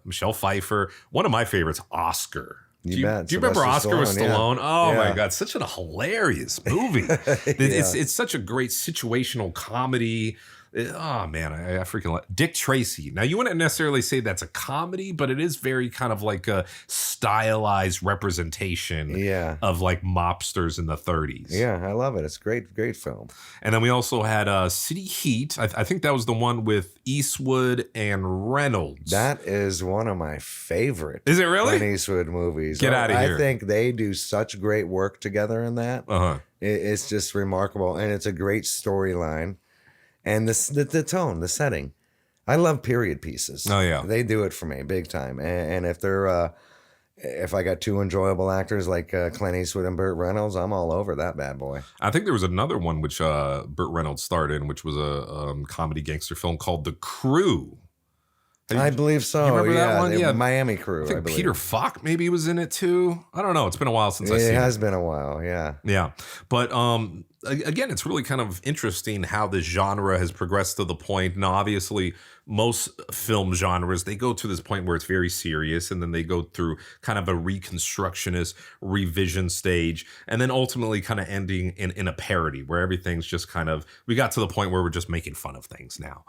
Michelle Pfeiffer. One of my favorites, Oscar. Do you remember Oscar with Stallone? Oh my God, such a hilarious movie. It's such a great situational comedy. Oh man, I freaking love Dick Tracy. Now you wouldn't necessarily say that's a comedy, but it is very kind of like a stylized representation of like mobsters in the 30s. Yeah, I love it. It's great film. And then we also had City Heat. I think that was the one with Eastwood and Reynolds. That is one of my favorite. Is it really? Clint Eastwood movies. Get out of here. I think they do such great work together in that. It's just remarkable, and it's a great storyline. And the tone, the setting. I love period pieces. Oh, yeah. They do it for me big time. And if they're, if I got two enjoyable actors like Clint Eastwood and Burt Reynolds, I'm all over that bad boy. I think there was another one which Burt Reynolds starred in, which was a comedy gangster film called The Crew. I believe so. You remember that one? Yeah. Miami Crew, I think Peter Falk maybe was in it too. I don't know. It's been a while since I've seen it. It has been a while, yeah. Yeah. But again, it's really kind of interesting how this genre has progressed to the point. Now, obviously, most film genres, they go to this point where it's very serious, and then they go through kind of a reconstructionist revision stage, and then ultimately kind of ending in a parody where everything's just kind of, we got to the point where we're just making fun of things now.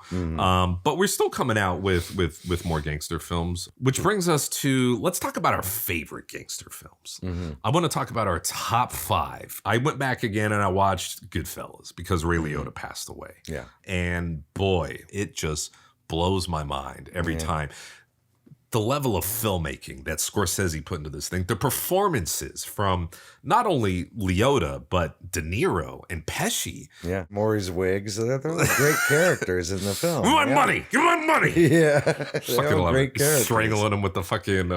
But we're still coming out with more gangster films, which brings us to, let's talk about our favorite gangster films. I want to talk about our top 5. I went back again and I watched Goodfellas because Ray Liotta passed away. Yeah. And boy, it just blows my mind every time. The level of filmmaking that Scorsese put into this thing, the performances from not only Liotta, but De Niro and Pesci. Yeah. Maurice Wiggs. They're great characters in the film. Give me my money. Give me my money. Yeah. Fucking love great it. characters. Strangling him with the fucking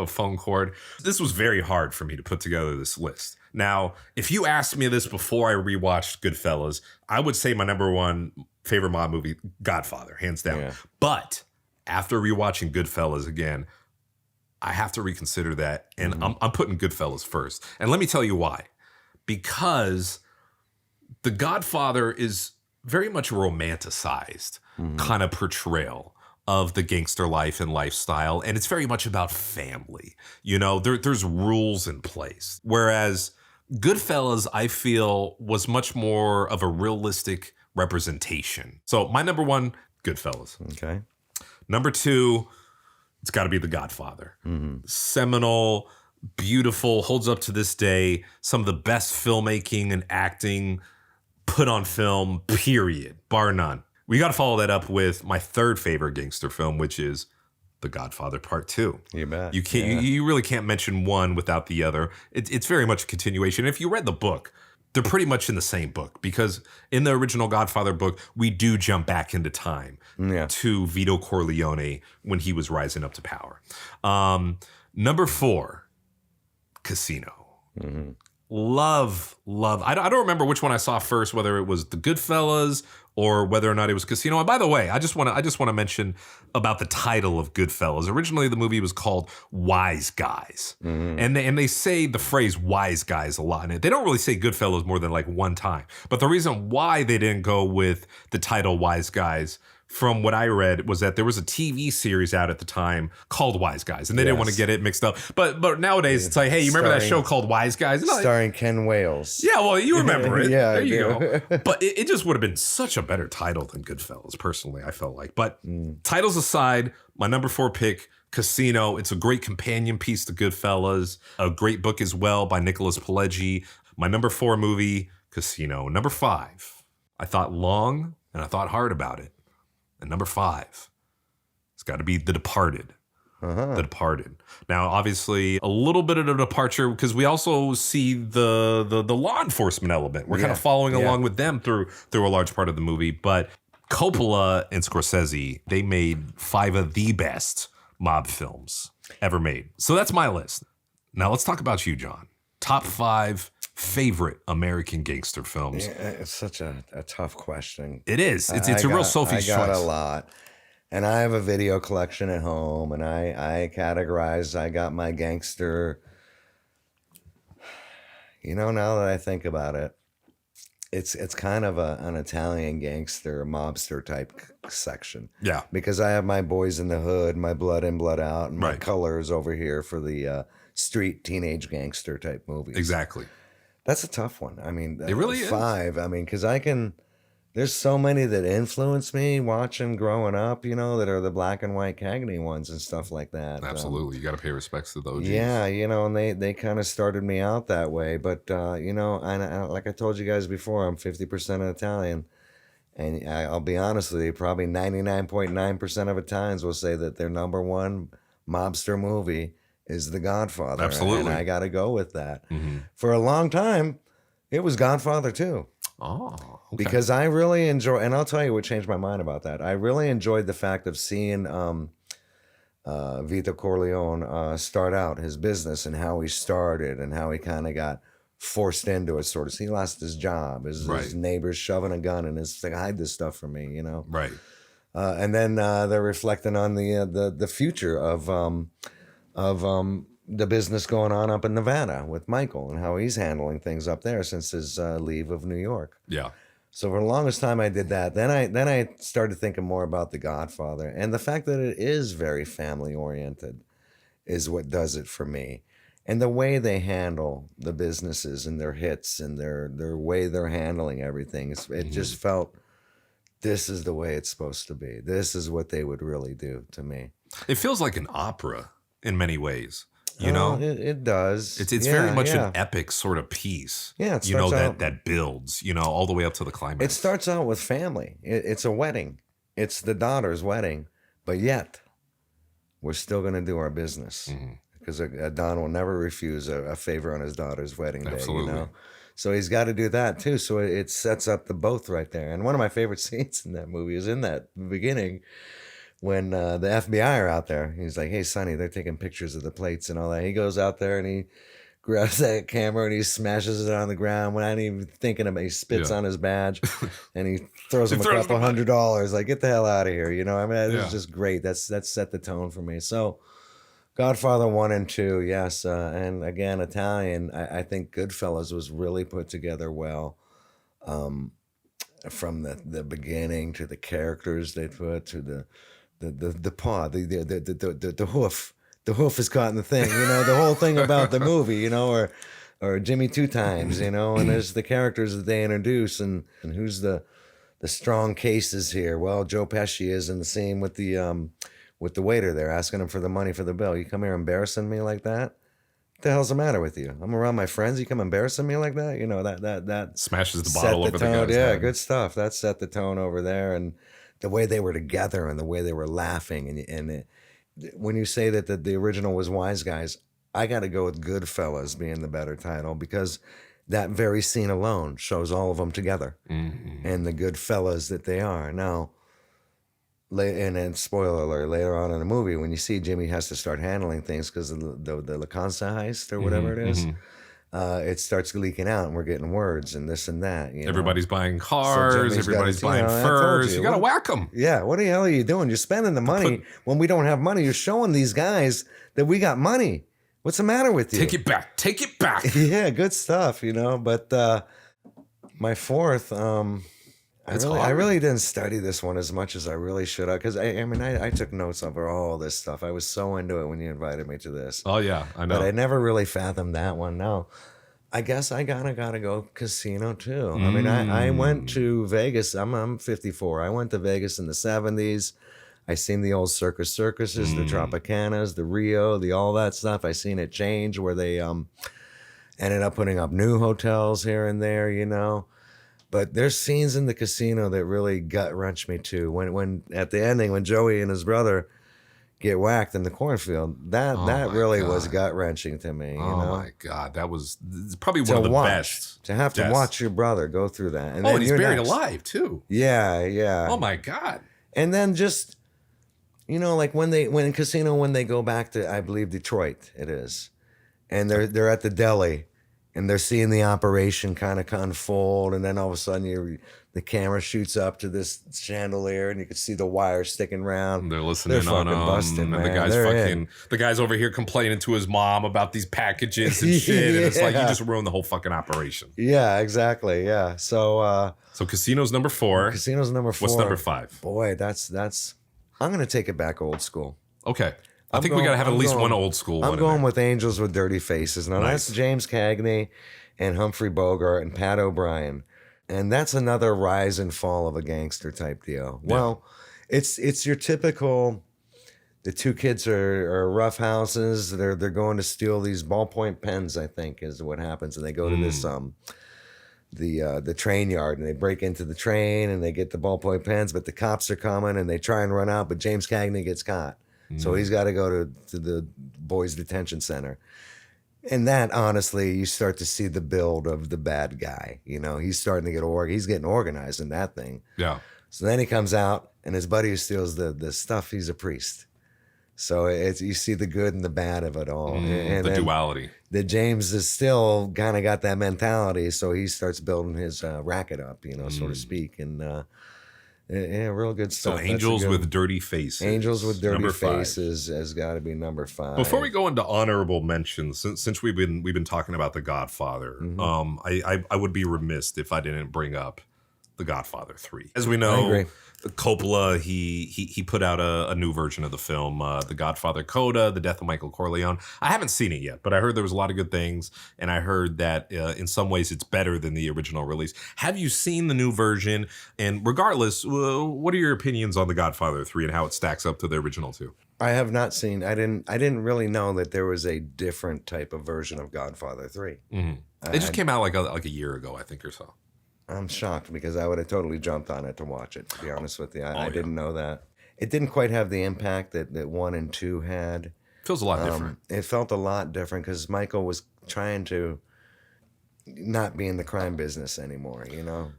phone cord. This was very hard for me to put together this list. Now, if you asked me this before I rewatched Goodfellas, I would say my number one favorite mob movie, Godfather, hands down. Yeah. But after rewatching Goodfellas again, I have to reconsider that. And I'm putting Goodfellas first. And let me tell you why. Because The Godfather is very much a romanticized kind of portrayal of the gangster life and lifestyle. And it's very much about family. There's rules in place. Whereas Goodfellas, I feel, was much more of a realistic representation. So my number one, Goodfellas. Okay. Number 2, it's got to be The Godfather. Seminal, beautiful, holds up to this day. Some of the best filmmaking and acting put on film, period, bar none. We got to follow that up with my third favorite gangster film, which is The Godfather Part 2. You bet. You can't. You really can't mention one without the other. It's very much a continuation. If you read the book, they're pretty much in the same book, because in the original Godfather book, we do jump back into time to Vito Corleone when he was rising up to power. Number 4, Casino. Love. I don't remember which one I saw first, whether it was The Goodfellas or whether or not it was Casino. And by the way, I just want to mention about the title of Goodfellas. Originally, the movie was called Wise Guys, and they say the phrase "wise guys" a lot in it. They don't really say Goodfellas more than like one time. But the reason why they didn't go with the title Wise Guys, from what I read, was that there was a TV series out at the time called Wise Guys, and they didn't want to get it mixed up. But nowadays, it's like, hey, you remember that show called Wise Guys? Starring Ken Wales. Yeah, well, you remember it. Yeah, there you go. But it just would have been such a better title than Goodfellas, personally, I felt like. But titles aside, my number 4 pick, Casino. It's a great companion piece to Goodfellas. A great book as well by Nicholas Pileggi. My number 4 movie, Casino. Number 5, I thought long and I thought hard about it. And number 5, it's got to be The Departed. The Departed. Now, obviously, a little bit of a departure because we also see the law enforcement element. We're kind of following along with them through a large part of the movie. But Coppola and Scorsese, they made 5 of the best mob films ever made. So that's my list. Now let's talk about you, John. Top 5 favorite American gangster films. Yeah, it's such a tough question. It is. It's a real Sophie's choice. I got a lot. And I have a video collection at home, and I categorize, I got my gangster. Now that I think about it, it's kind of an Italian gangster, mobster type section. Yeah. Because I have my Boys in the Hood, my Blood In, Blood Out, and my Colors over here for the street teenage gangster type movies. Exactly. That's a tough one. I mean, it really 5. I mean, because there's so many that influence me watching growing up, that are the black and white Cagney ones and stuff like that. Absolutely. You got to pay respects to those. Yeah, and they kind of started me out that way. But, like I told you guys before, I'm 50% Italian. And I'll be honest with you, probably 99.9% of the times will say that their number 1 mobster movie is The Godfather. Absolutely. And I got to go with that. For a long time, it was Godfather 2. Oh, okay. Because I really enjoy, and I'll tell you what changed my mind about that. I really enjoyed the fact of seeing Vito Corleone start out his business and how he started and how he kind of got forced into it, sort of. He lost his job. His neighbors shoving a gun in his thing. Hide this stuff from me, Right. And then they're reflecting on the future of the business going on up in Nevada with Michael and how he's handling things up there since his leave of New York. Yeah. So for the longest time I did that. Then I started thinking more about The Godfather, and the fact that it is very family oriented is what does it for me. And the way they handle the businesses and their hits and their way they're handling everything, it just felt, this is the way it's supposed to be. This is what they would really do to me. It feels like an opera in many ways. It does. It's very much an epic sort of piece. Yeah, it starts out, that builds, all the way up to the climax. It starts out with family. It's a wedding. It's the daughter's wedding, but yet we're still going to do our business because Don will never refuse a favor on his daughter's wedding day. Absolutely. So he's got to do that too. So it sets up the both right there. And one of my favorite scenes in that movie is in that beginning, when the FBI are out there. He's like, hey, Sonny, they're taking pictures of the plates and all that. He goes out there and he grabs that camera and he smashes it on the ground without even thinking about it. He spits on his badge and he throws him a couple $100. Like, get the hell out of here. I mean, it's just great. That's set the tone for me. So Godfather 1 and 2, yes. And again, Italian, I think Goodfellas was really put together well. From the beginning to the characters they put to the paw, the hoof. The hoof is caught in the thing, the whole thing about the movie, or Jimmy Two Times, and there's the characters that they introduce and who's the strong cases here. Well, Joe Pesci is in the scene with the waiter there asking him for the money for the bill. You come here embarrassing me like that? What the hell's the matter with you? I'm around my friends. You come embarrassing me like that? That smashes the bottle over the guy's Yeah, head. good stuff. That set the tone over there, and the way they were together and the way they were laughing. And when you say that the original was Wise Guys, I got to go with Goodfellas being the better title, because that very scene alone shows all of them together and the good fellas that they are. Now, and then spoiler alert, later on in the movie, when you see Jimmy has to start handling things because of the La Consa heist or whatever it is, it starts leaking out, and we're getting words and this and that. Everybody's buying cars. Jimmy's Everybody's gotta, buying I told furs. You got to what- whack them. Yeah, what the hell are you doing? You're spending the money when we don't have money. You're showing these guys that we got money. What's the matter with you? Take it back. Take it back. Yeah, good stuff, But my fourth, I really didn't study this one as much as I really should have, because I took notes over all this stuff. I was so into it when you invited me to this. Oh, yeah, I know. But I never really fathomed that one. No, I guess I gotta go Casino too. I mean, I went to Vegas. I'm 54. I went to Vegas in the 70s. I seen the old circuses, the Tropicanas, the Rio, the all that stuff. I seen it change where they ended up putting up new hotels here and there, But there's scenes in the casino that really gut wrench me too. When at the ending, when Joey and his brother get whacked in the cornfield, that really was gut wrenching to me. My God, that was probably one of the best. To have to watch your brother go through that, and and he's buried alive too. Yeah. Oh my God. And then just like when in Casino, when they go back to, I believe, Detroit, it is, and they're at the deli. And they're seeing the operation kind of unfold, and then all of a sudden the camera shoots up to this chandelier, and you can see the wire sticking around. They're listening on fucking busted, and man. the guy's over here complaining to his mom about these packages and shit, and it's like you just ruined the whole fucking operation. Yeah, exactly. Yeah. So Casino's number 4. Casino's number 4. What's number 5? Boy, that's. I'm gonna take it back old school. Okay. I think we got to have at least one old school one. I'm going with Angels with Dirty Faces. Now, that's James Cagney and Humphrey Bogart and Pat O'Brien. And that's another rise and fall of a gangster type deal. Yeah. Well, it's your typical, the two kids are rough houses. They're going to steal these ballpoint pens, I think, is what happens. And they go to this the train yard, and they break into the train and they get the ballpoint pens, but the cops are coming and they try and run out, but James Cagney gets caught. So he's got to go to the boys' detention center. And that, honestly, you start to see the build of the bad guy. He's starting to get he's getting organized in that thing. Yeah. So then he comes out, and his buddy who steals the stuff, he's a priest. So you see the good and the bad of it all. And the duality. That James is still kind of got that mentality, so he starts building his racket up, so to speak. And yeah, real good stuff. So Angels with Dirty Faces. Angels with Dirty Faces has got to be number 5. Before we go into honorable mentions, since we've been talking about The Godfather, I would be remiss if I didn't bring up The Godfather 3. As we know, Coppola, he put out a new version of the film, The Godfather Coda, The Death of Michael Corleone. I haven't seen it yet, but I heard there was a lot of good things, and I heard that in some ways it's better than the original release. Have you seen the new version? And regardless, what are your opinions on The Godfather 3 and how it stacks up to the original 2? I have not seen. I didn't really know that there was a different type of version of Godfather 3. It just came out like a year ago, I think, or so. I'm shocked because I would have totally jumped on it to watch it, to be honest with you. I didn't know that. It didn't quite have the impact that 1 and 2 had. Feels a lot different. It felt a lot different because Michael was trying to not be in the crime business anymore,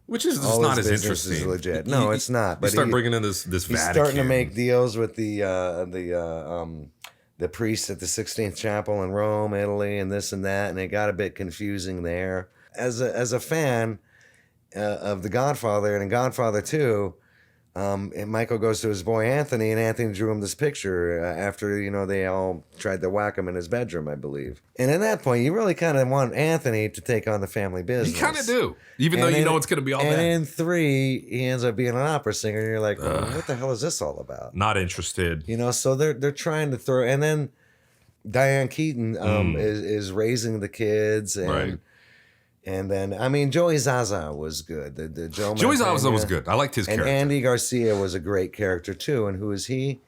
Which is just not as interesting. Is legit. No, it's not. But bringing in this Vatican. He's starting to make deals with the priests at the 16th Chapel in Rome, Italy, and this and that, and it got a bit confusing there. As a fan of The Godfather and in Godfather 2, and Michael goes to his boy Anthony, and Anthony drew him this picture after, they all tried to whack him in his bedroom, I believe. And at that point, you really kind of want Anthony to take on the family business. You kind of do, even though you know it's going to be all bad. And in 3, he ends up being an opera singer, and you're like, what the hell is this all about? Not interested. So they're trying to throw, and then Diane Keaton is raising the kids, and right. And then, Joey Zaza was good. Joey Zaza was good. I liked his character. And Andy Garcia was a great character, too. And who is he?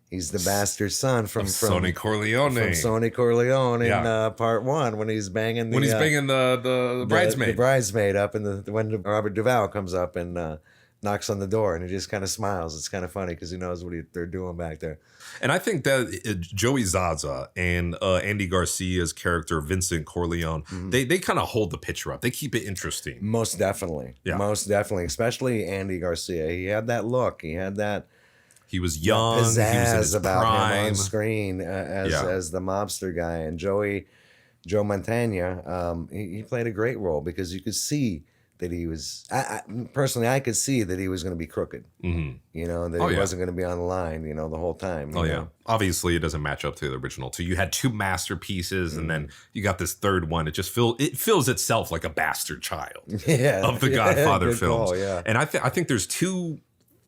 He's the bastard son from Sonny Corleone. From Sonny Corleone in part 1 when he's banging the bridesmaid. The bridesmaid up, and when Robert Duvall comes up and knocks on the door, and he just kind of smiles. It's kind of funny because he knows what they're doing back there. And I think that Joey Zaza and Andy Garcia's character, Vincent Corleone, they kind of hold the picture up. They keep it interesting. Most definitely. Yeah. Most definitely. Especially Andy Garcia. He had that look. He had that. He was young. Pizzazz he was in his about prime. him on screen as the mobster guy. And Joey Joe Mantegna, he played a great role because you could see that he was, personally, I could see that he was going to be crooked, you know, that he wasn't going to be on the line, you know, the whole time. You know? Obviously, it doesn't match up to the original two. You had two masterpieces, and then you got this third one. It just feels itself like a bastard child of the Godfather films. And I think there's two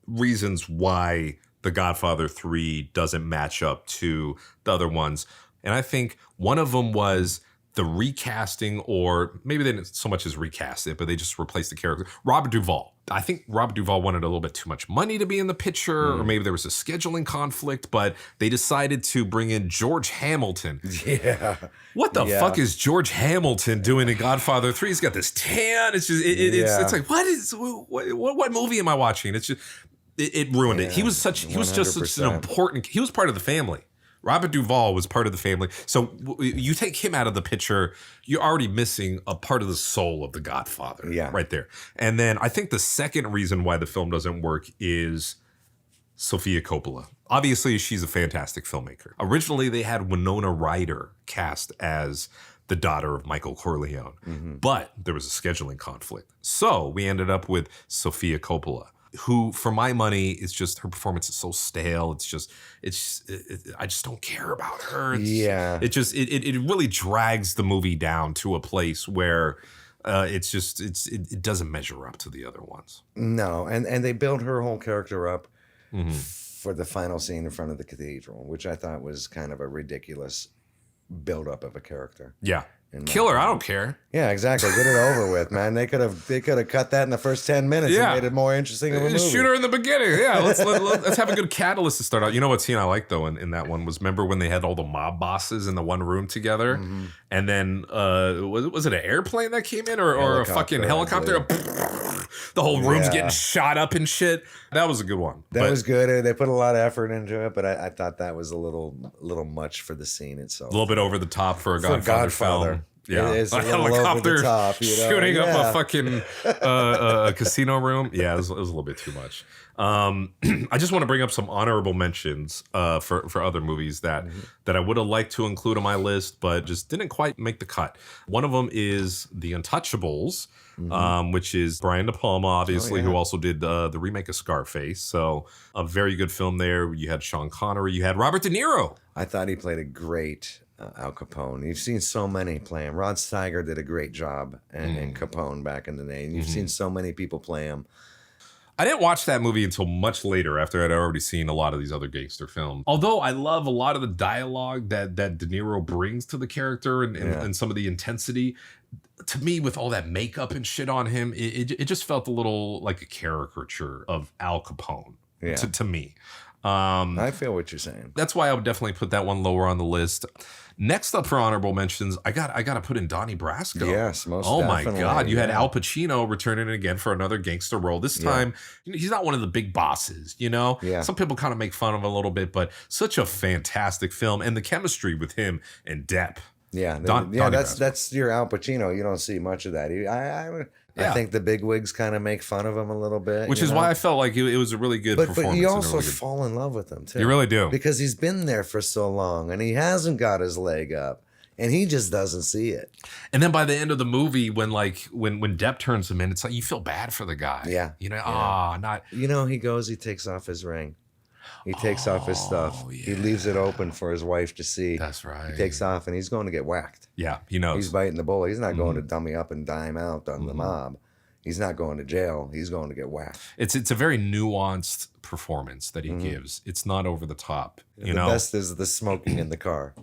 reasons why the Godfather 3 doesn't match up to the other ones. And I think one of them was the recasting, or maybe they didn't so much as recast it, but they just replaced the character. Robert Duvall. I think Robert Duvall wanted a little bit too much money to be in the picture, or maybe there was a scheduling conflict, but they decided to bring in George Hamilton. Yeah. What the fuck is George Hamilton doing in Godfather 3? He's got this tan. It's just, it's like, what movie am I watching? It's just, it ruined it. He was just such an important, he was part of the family. Robert Duvall was part of the family. So you take him out of the picture, you're already missing a part of the soul of the Godfather right there. And then I think the second reason why the film doesn't work is Sofia Coppola. Obviously, she's a fantastic filmmaker. Originally, they had Winona Ryder cast as the daughter of Michael Corleone, but there was a scheduling conflict. So we ended up with Sofia Coppola, who, for my money, is just, her performance is so stale. I just don't care about her. It really drags the movie down to a place where it doesn't measure up to the other ones. No, and they build her whole character up for the final scene in front of the cathedral, which I thought was kind of a ridiculous build-up of a character. Yeah. Kill her, I don't care. Yeah, exactly. Get it over with, man. They could have cut that in the first 10 minutes and made it more interesting of a movie. Shoot her in the beginning. Yeah, let's have a good catalyst to start out. You know what scene I liked though in that one was, remember when they had all the mob bosses in the one room together, and then was it an airplane that came in or a fucking helicopter? The whole room's getting shot up and shit. That was a good one. That was good. They put a lot of effort into it, but I thought that was a little much for the scene itself. A little bit over the top for a Godfather film. Yeah, it's a helicopter over the top, shooting up a fucking casino room. Yeah, it was a little bit too much. I just want to bring up some honorable mentions for other movies that I would have liked to include on my list, but just didn't quite make the cut. One of them is The Untouchables, which is Brian De Palma, obviously, who also did the remake of Scarface. So a very good film there. You had Sean Connery. You had Robert De Niro. I thought he played a great Al Capone. You've seen so many play him. Rod Steiger did a great job in Capone back in the day. And you've seen so many people play him. I didn't watch that movie until much later, after I'd already seen a lot of these other gangster films. Although I love a lot of the dialogue that De Niro brings to the character and some of the intensity, to me, with all that makeup and shit on him, it just felt a little like a caricature of Al Capone to me. I feel what you're saying. That's why I would definitely put that one lower on the list. Next up for honorable mentions, I got to put in Donnie Brasco. Yes, most definitely. definitely. My God. You had Al Pacino returning again for another gangster role. This time, he's not one of the big bosses, you know? Yeah. Some people kind of make fun of him a little bit, but such a fantastic film. And the chemistry with him and Depp. Yeah, that's your Al Pacino. You don't see much of that. I think the bigwigs kind of make fun of him a little bit. Which is why I felt like it was a really good performance. But you also fall in love with him, too. You really do. Because he's been there for so long, and he hasn't got his leg up, and he just doesn't see it. And then by the end of the movie, when Depp turns him in, it's like you feel bad for the guy. Yeah. You know, not... You know, he takes off his ring. He takes off his stuff. Yeah. He leaves it open for his wife to see. That's right. He takes off and he's going to get whacked. Yeah, he knows. He's biting the bullet. He's not going to dummy up and dime out on the mob. He's not going to jail. He's going to get whacked. It's a very nuanced performance that he gives. It's not over the top. The best is the smoking in the car.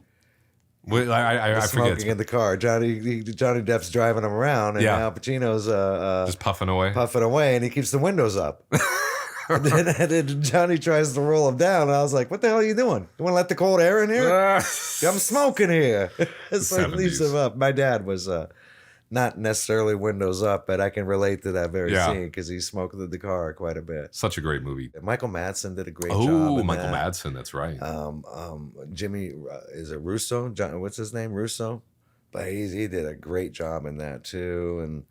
Well, I forget. Smoking in the car. Johnny Depp's driving him around, and Al Pacino's just puffing away, and he keeps the windows up. And then Johnny tries to roll him down, and I was like, "What the hell are you doing? You want to let the cold air in here? I'm smoking here." So he leaves him up. My dad was not necessarily windows up, but I can relate to that very scene because he smoked in the car quite a bit. Such a great movie. Michael Madsen did a great job. Oh, Michael Madsen, that's right. Jimmy, is it Russo? What's his name? Russo? But he did a great job in that too. And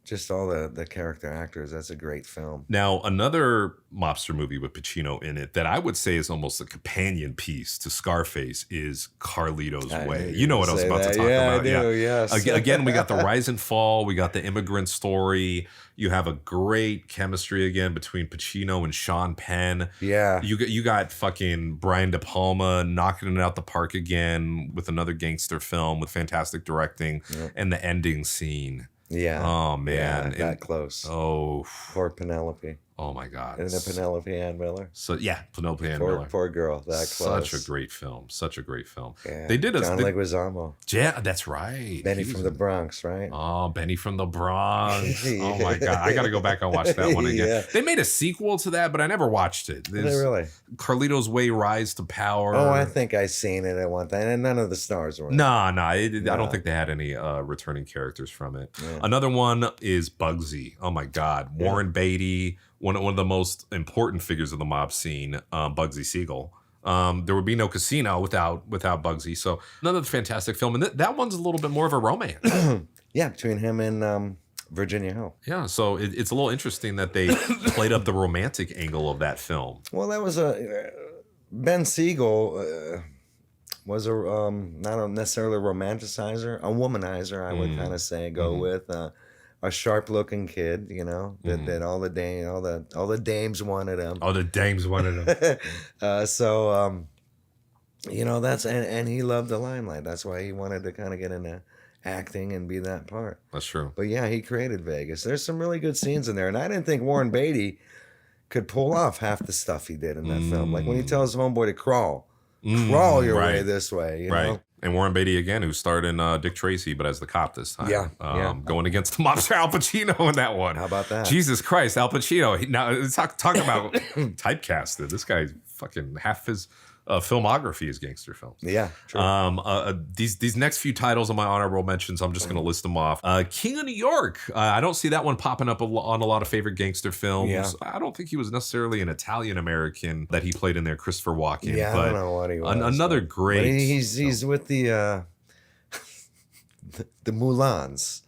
just all the character actors. That's a great film. Now, another mobster movie with Pacino in it that I would say is almost a companion piece to Scarface is Carlito's Way. You know what I was about to talk about. I do, yes. Again, we got the rise and fall. We got the immigrant story. You have a great chemistry again between Pacino and Sean Penn. Yeah. You got fucking Brian De Palma knocking it out the park again with another gangster film with fantastic directing and the ending scene. Yeah. Oh, man. Yeah, that close. Oh. Poor Penelope. Oh, my God. Isn't it Penelope Ann Miller? So, yeah, Penelope Ann Miller. Poor girl. That close. Such a great film. Such a great film. Yeah. They did John Leguizamo. Yeah, that's right. Benny from the Bronx, right? Oh, Benny from the Bronx. Oh, my God. I got to go back and watch that one again. They made a sequel to that, but I never watched it. Did they really? Carlito's Way, Rise to Power. Oh, I think I seen it at one time. And none of the stars were in it. I don't think they had any returning characters from it. Yeah. Another one is Bugsy. Oh, my God. Warren Beatty. One of the most important figures of the mob scene, Bugsy Siegel. There would be no Casino without Bugsy. So another fantastic film. And that one's a little bit more of a romance. Yeah, between him and Virginia Hill. Yeah, so it's a little interesting that they played up the romantic angle of that film. Well, that was Ben Siegel was not necessarily a romanticizer, a womanizer, I would kind of say, with. A sharp-looking kid, that all the dames wanted him. Oh, the dames wanted him. That's and he loved the limelight. That's why he wanted to kind of get into acting and be that part. That's true. But yeah, he created Vegas. There's some really good scenes in there, and I didn't think Warren Beatty could pull off half the stuff he did in that film. Like when he tells his homeboy to crawl your way this way, you know. And Warren Beatty again, who starred in Dick Tracy, but as the cop this time. Yeah. Going against the mobster Al Pacino in that one. How about that? Jesus Christ, Al Pacino. Now, talk about typecasted. This guy, fucking half his filmography is gangster films. Yeah, true. These next few titles on my honorable mentions, I'm just going to list them off. King of New York. I don't see that one popping up on a lot of favorite gangster films. Yeah. I don't think he was necessarily an Italian-American that he played in there, Christopher Walken. Yeah, but I don't know what he was. Another great. But he's with the Mulans.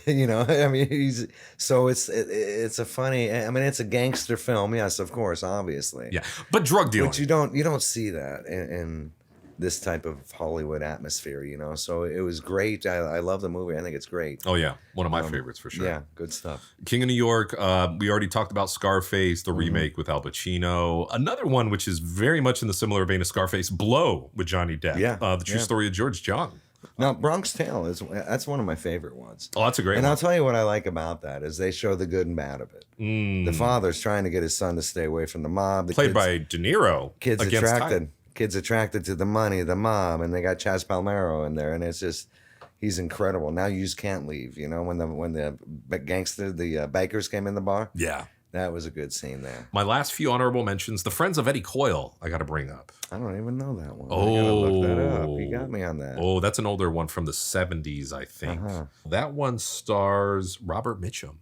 I mean, it's a funny. I mean, it's a gangster film, yes, of course, obviously. Yeah, but drug dealing. But you don't see that in this type of Hollywood atmosphere, So it was great. I love the movie. I think it's great. Oh yeah, one of my favorites for sure. Yeah, good stuff. King of New York. We already talked about Scarface, the remake with Al Pacino. Another one which is very much in the similar vein of Scarface, Blow with Johnny Depp. Yeah, the true story of George Jung. Now, Bronx Tale that's one of my favorite ones. Oh, that's a great one. And I'll tell you what I like about that is they show the good and bad of it. The father's trying to get his son to stay away from the mob. Played by De Niro. Kids attracted to the money, the mob, and they got Chaz Palmero in there, and it's just he's incredible. Now you just can't leave. When the gangster, the bikers came in the bar. Yeah. That was a good scene there. My last few honorable mentions, The Friends of Eddie Coyle, I got to bring up. I don't even know that one. I got to look that up. You got me on that. Oh, that's an older one from the 70s, I think. That one stars Robert Mitchum.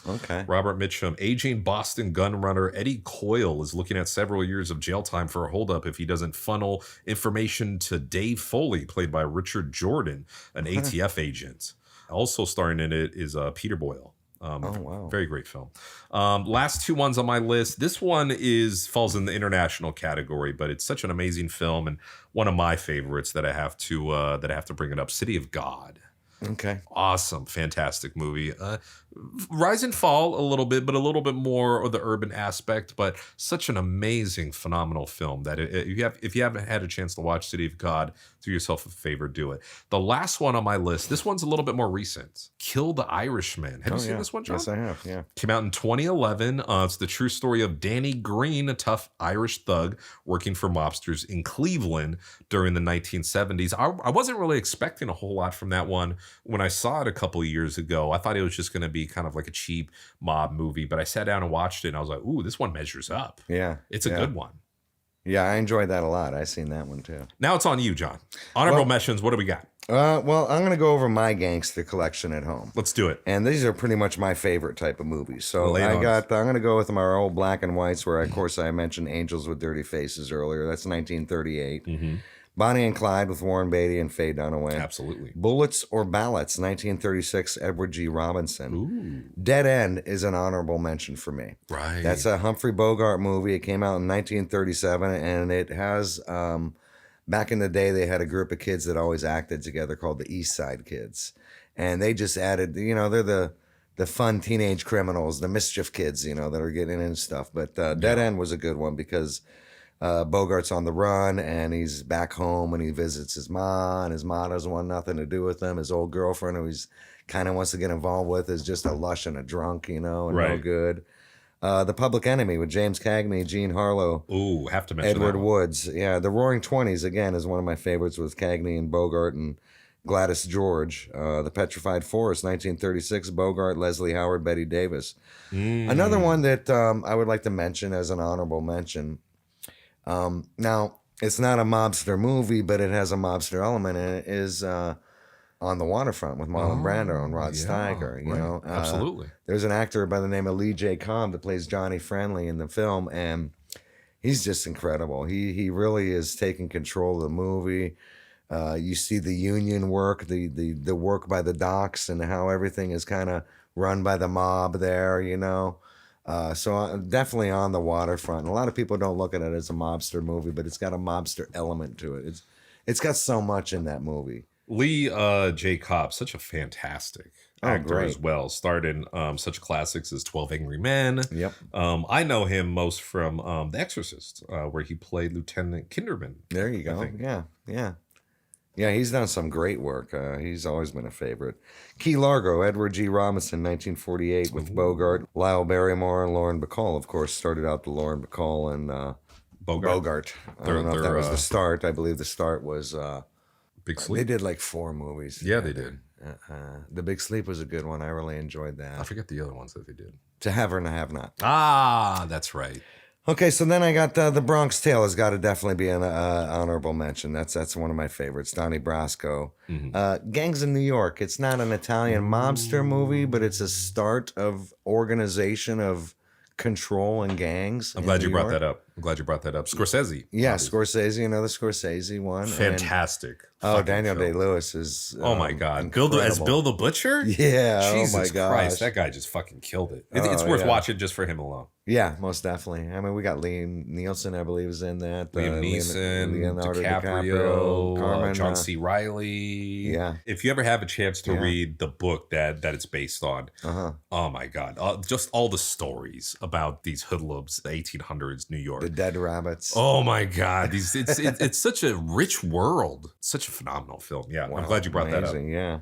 Okay. Robert Mitchum, aging Boston gun runner Eddie Coyle is looking at several years of jail time for a holdup if he doesn't funnel information to Dave Foley, played by Richard Jordan, an ATF agent. Also starring in it is Peter Boyle. Wow. Very great film. Last two ones on my list. This one falls in the international category, but it's such an amazing film and one of my favorites that I have to bring it up. City of God. Okay. Awesome, fantastic movie. Rise and fall a little bit, but a little bit more of the urban aspect, but such an amazing, phenomenal film that if you haven't had a chance to watch City of God, do yourself a favor, do it. The last one on my list, this one's a little bit more recent. Kill the Irishman. Have you seen this one, John? Yes, I have, yeah. Came out in 2011. It's the true story of Danny Green, a tough Irish thug working for mobsters in Cleveland during the 1970s. I wasn't really expecting a whole lot from that one. When I saw it a couple of years ago, I thought it was just going to be kind of like a cheap mob movie, but I sat down and watched it and I was like, ooh, this one measures up. Yeah. It's a good one. Yeah, I enjoyed that a lot. I seen that one too. Now it's on you, John. Honorable mentions, what do we got? Well, I'm going to go over my gangster collection at home. Let's do it. And these are pretty much my favorite type of movies. So I'm going to go with our old black and whites where, of course, I mentioned Angels with Dirty Faces earlier. That's 1938. Bonnie and Clyde with Warren Beatty and Faye Dunaway. Absolutely. Bullets or Ballots, 1936, Edward G. Robinson. Ooh. Dead End is an honorable mention for me. Right. That's a Humphrey Bogart movie. It came out in 1937, and it has, back in the day, they had a group of kids that always acted together called the East Side Kids. And they just added, they're the fun teenage criminals, the mischief kids, that are getting into stuff. But Dead End was a good one because Bogart's on the run and he's back home and he visits his ma, and his ma doesn't want nothing to do with him. His old girlfriend, who he's kind of wants to get involved with, is just a lush and a drunk, and no good. The Public Enemy with James Cagney, Jean Harlow. Ooh, have to mention Edward that one. Woods. Yeah, The Roaring Twenties, again, is one of my favorites with Cagney and Bogart and Gladys George. The Petrified Forest, 1936, Bogart, Leslie Howard, Betty Davis. Another one that I would like to mention as an honorable mention. Now, it's not a mobster movie, but it has a mobster element in it, is On the Waterfront with Marlon Brando and Rod Steiger. You know, Absolutely. There's an actor by the name of Lee J. Cobb that plays Johnny Friendly in the film, and he's just incredible. He really is taking control of the movie. You see the union work, the work by the docks, and how everything is kind of run by the mob there, So definitely On the Waterfront. And a lot of people don't look at it as a mobster movie, but it's got a mobster element to it. It's got so much in that movie. Lee J. Cobb, such a fantastic actor as well. Starred in such classics as 12 Angry Men. Yep. I know him most from The Exorcist, where he played Lieutenant Kinderman. There you go. Yeah, he's done some great work. He's always been a favorite. Key Largo, Edward G. Robinson, 1948, with Bogart, Lyle Barrymore, and Lauren Bacall. Of course, started out the Lauren Bacall and Bogart. I don't know if that was the start. I believe the start was... Big Sleep. They did like 4 movies. Yeah, they did. The Big Sleep was a good one. I really enjoyed that. I forget the other ones that they did. To Have or to Have Not. Ah, that's right. Okay, so then I got The Bronx Tale has got to definitely be an honorable mention. That's one of my favorites. Donnie Brasco. Gangs in New York. It's not an Italian mobster movie, but it's a start of organization of control and gangs. I'm glad you brought that up. Scorsese. Yeah, obviously. Scorsese, another Scorsese one. Fantastic. Daniel film. Day-Lewis is Oh my God. incredible. As Bill the Butcher? Yeah, Jesus oh my gosh. Christ, that guy just fucking killed it. It's worth watching just for him alone. Yeah, most definitely. I mean, we got Liam Neeson, I believe, is in that. Liam Neeson, Leonardo DiCaprio, Carmen, John C. Reilly. Yeah. If you ever have a chance to read the book that it's based on, oh my God, just all the stories about these hoodlums, the 1800s New York. The Dead Rabbits. Oh my God, it's such a rich world. Such a phenomenal film. Yeah, Wow, I'm glad you brought that up. Yeah.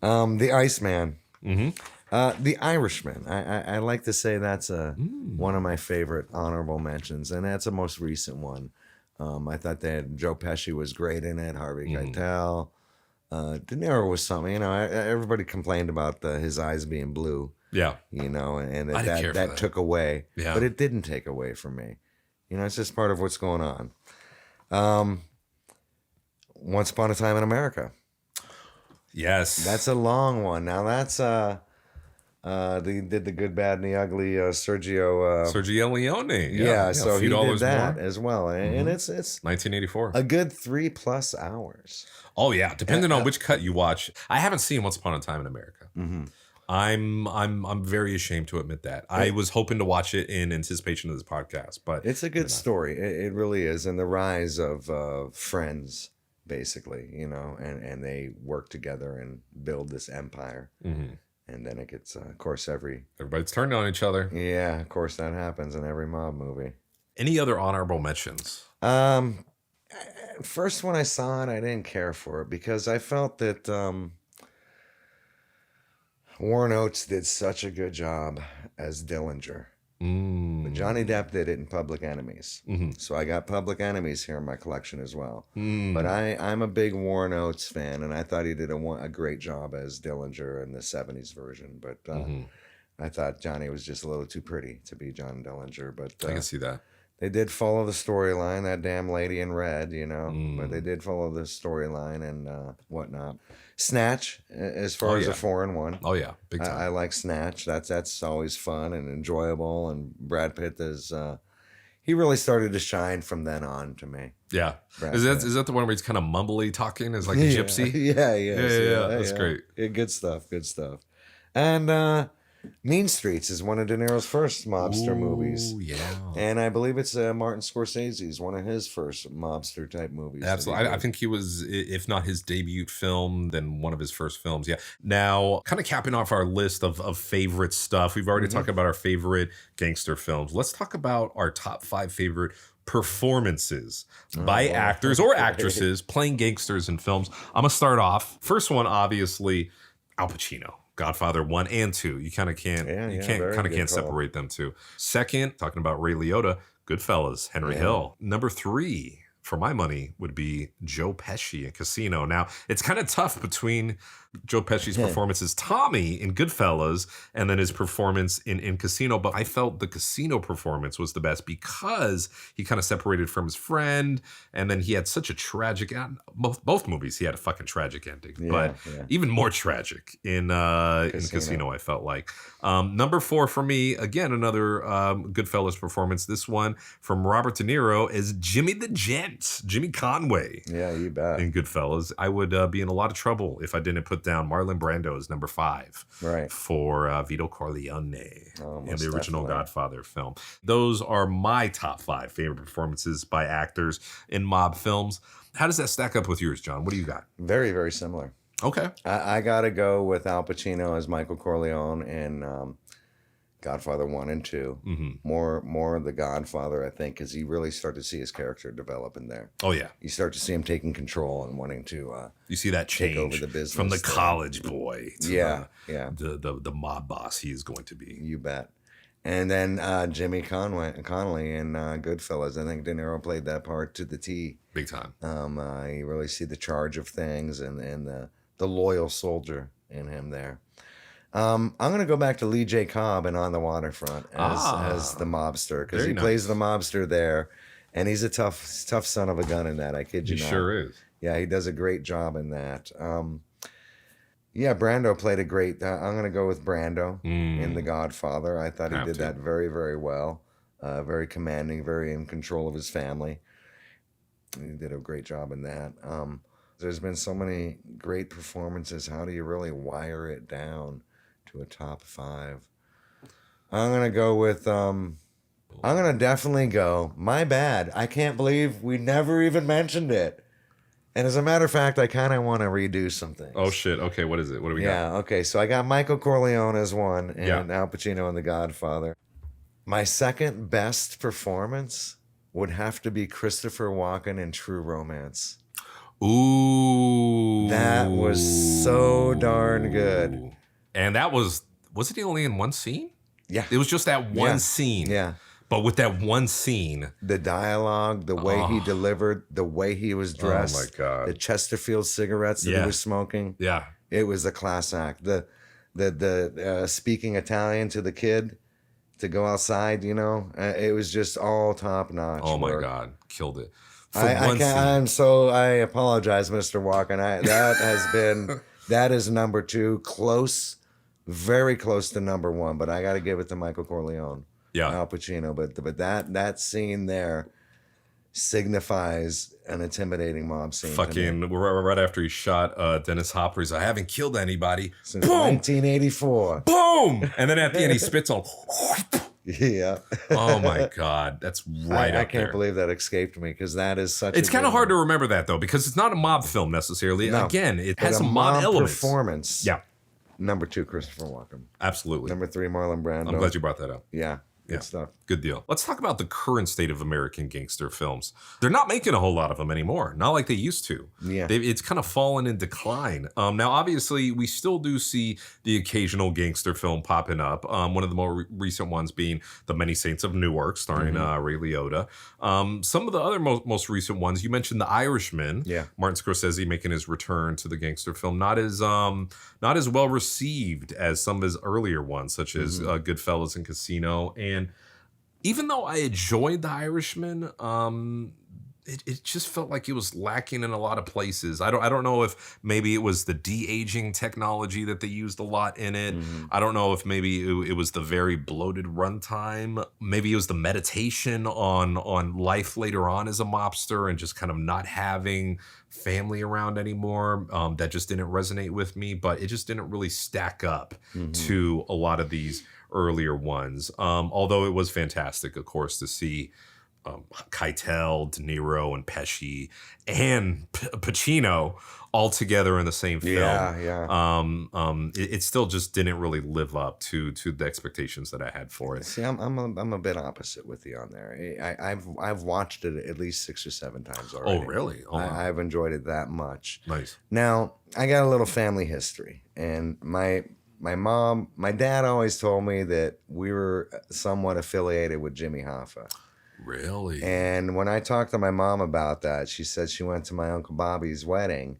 The Iceman. The Irishman. I like to say that's one of my favorite honorable mentions, and that's a most recent one. I thought that Joe Pesci was great in it. Harvey Keitel. De Niro was something. Everybody complained about his eyes being blue. Yeah. And I didn't care for that took away. Yeah. But it didn't take away from me. It's just part of what's going on. Once Upon a Time in America. Yes. That's a long one. Now that's they did The Good, Bad, and the Ugly. Sergio Leone. Yeah, so he did that more. as well, and it's 1984. a good 3+ hours. Oh yeah, depending on which cut you watch. I haven't seen Once Upon a Time in America. I'm very ashamed to admit that. I was hoping to watch it in anticipation of this podcast, but It's a good story. It really is, and the rise of friends, basically, and they work together and build this empire. And then it gets, of course, everybody's turning on each other. Yeah, of course, that happens in every mob movie. Any other honorable mentions? First, when I saw it, I didn't care for it because I felt that Warren Oates did such a good job as Dillinger. But Johnny Depp did it in Public Enemies. So I got Public Enemies here in my collection as well. But I'm a big Warren Oates fan, and I thought he did a great job as Dillinger in the 70s version. But I thought Johnny was just a little too pretty to be John Dillinger. But I can see that. They did follow the storyline, that damn lady in red, but they did follow the storyline and whatnot. Snatch, as far as a foreign one. Oh yeah, big time. I like Snatch. That's always fun and enjoyable. And Brad Pitt is, he really started to shine from then on to me. Yeah. Brad Is that the one where he's kind of mumbly talking as like a gypsy? Yeah, Yeah. That's great. Yeah, good stuff. And Mean Streets is one of De Niro's first mobster movies. Yeah. And I believe it's Martin Scorsese's one of his first mobster type movies. Absolutely. I think he was, if not his debut film, then one of his first films. Yeah. Now, kind of capping off our list of favorite stuff. We've already talked about our favorite gangster films. Let's talk about our top 5 favorite performances by actors or actresses playing gangsters in films. I'm going to start off. First one, obviously, Al Pacino. Godfather 1 and 2. You kind of can't separate them two. Second, talking about Ray Liotta, Goodfellas, Henry Hill. Number 3, for my money, would be Joe Pesci in Casino. Now, it's kind of tough between Joe Pesci's performance as Tommy in Goodfellas and then his performance in Casino, but I felt the Casino performance was the best because he kind of separated from his friend, and then he had such a tragic, both movies he had a fucking tragic ending, but even more tragic in Casino, I felt like. Number 4 for me, again, another Goodfellas performance, this one from Robert De Niro as Jimmy the Gent, Jimmy Conway. Yeah, you bet. In Goodfellas. I would be in a lot of trouble if I didn't put down Marlon Brando as number 5 for Vito Corleone in the original Godfather film. Those are my top 5 favorite performances by actors in mob films. How does that stack up with yours, John? What do you got? Very, very similar. Okay. I got to go with Al Pacino as Michael Corleone in Godfather 1 and 2. More of the Godfather, I think, because you really start to see his character develop in there. Oh, yeah. You start to see him taking control and wanting to you see that change take over the business from the college boy to the mob boss he is going to be. You bet. And then Jimmy Connolly in Goodfellas. I think De Niro played that part to the T. Big time. You really see the charge of things and the loyal soldier in him there. I'm going to go back to Lee J. Cobb and On the Waterfront as the mobster, because he plays the mobster there, and he's a tough son of a gun in that. I kid you not. He sure is. Yeah, he does a great job in that. Brando played a great. I'm going to go with Brando in The Godfather. I thought he did that very, very well. Very commanding, very in control of his family. He did a great job in that. There's been so many great performances. How do you really wire it down to a top 5? I'm going to go with, I'm going to definitely go, my bad. I can't believe we never even mentioned it. And as a matter of fact, I kind of want to redo some things. Oh, shit. Okay, what is it? What do we got? Yeah, okay. So I got Michael Corleone as one and Al Pacino in The Godfather. My second best performance would have to be Christopher Walken in True Romance. Ooh. That was so darn good. And that wasn't he only in one scene? Yeah. It was just that one scene. Yeah. But with that one scene, the dialogue, the way he delivered, the way he was dressed, oh my God, the Chesterfield cigarettes that he was smoking. Yeah. It was a class act. The speaking Italian to the kid to go outside, it was just all top notch. Oh my God, killed it. I apologize, Mr. Walken. That is number 2, close, very close to number 1. But I got to give it to Michael Corleone, Al Pacino. But that scene there signifies an intimidating mob scene. Fucking right after he shot Dennis Hopper, he's like, I haven't killed anybody since 1984. Boom! And then at the end, he spits on. Yeah. Oh my God, that's right. I can't believe that escaped me, because that is such. It's kind of hard to remember that though, because it's not a mob film necessarily. No, again, it has some mob elements. Performance. Yeah. Number 2, Christopher Walken. Absolutely. Number 3, Marlon Brando. I'm glad you brought that up. Yeah. Good stuff. Good deal. Let's talk about the current state of American gangster films. They're not making a whole lot of them anymore, not like they used to. Yeah. It's kind of fallen in decline. Now, obviously, we still do see the occasional gangster film popping up. One of the more recent ones being The Many Saints of Newark, starring Ray Liotta. Some of the other most recent ones, you mentioned The Irishman. Yeah. Martin Scorsese making his return to the gangster film. Not as well received as some of his earlier ones, such as Goodfellas and Casino. And even though I enjoyed The Irishman, it just felt like it was lacking in a lot of places. I don't know if maybe it was the de-aging technology that they used a lot in it. I don't know if maybe it was the very bloated runtime. Maybe it was the meditation on life later on as a mobster and just kind of not having family around anymore. That just didn't resonate with me, but it just didn't really stack up to a lot of these earlier ones. Although it was fantastic, of course, to see Keitel, De Niro, and Pesci, and Pacino all together in the same film. It still just didn't really live up to the expectations that I had for it. See, I'm a bit opposite with you on there. I've watched it at least 6 or 7 times already. Oh, really? Oh, wow. I've enjoyed it that much. Nice. Now, I got a little family history, and my dad always told me that we were somewhat affiliated with Jimmy Hoffa. Really? And when I talked to my mom about that, she said she went to my Uncle Bobby's wedding,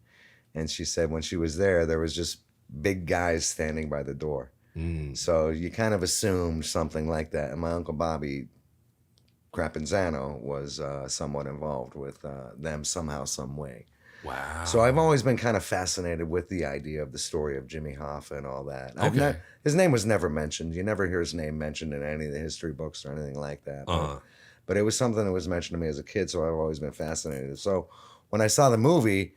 and she said when she was there was just big guys standing by the door. So you kind of assumed something like that. And my Uncle Bobby Crapanzano was somewhat involved with them somehow, some way. Wow. So I've always been kind of fascinated with the idea of the story of Jimmy Hoffa and all that. Okay. His name was never mentioned. You never hear his name mentioned in any of the history books or anything like that. But it was something that was mentioned to me as a kid, so I've always been fascinated. So when I saw the movie,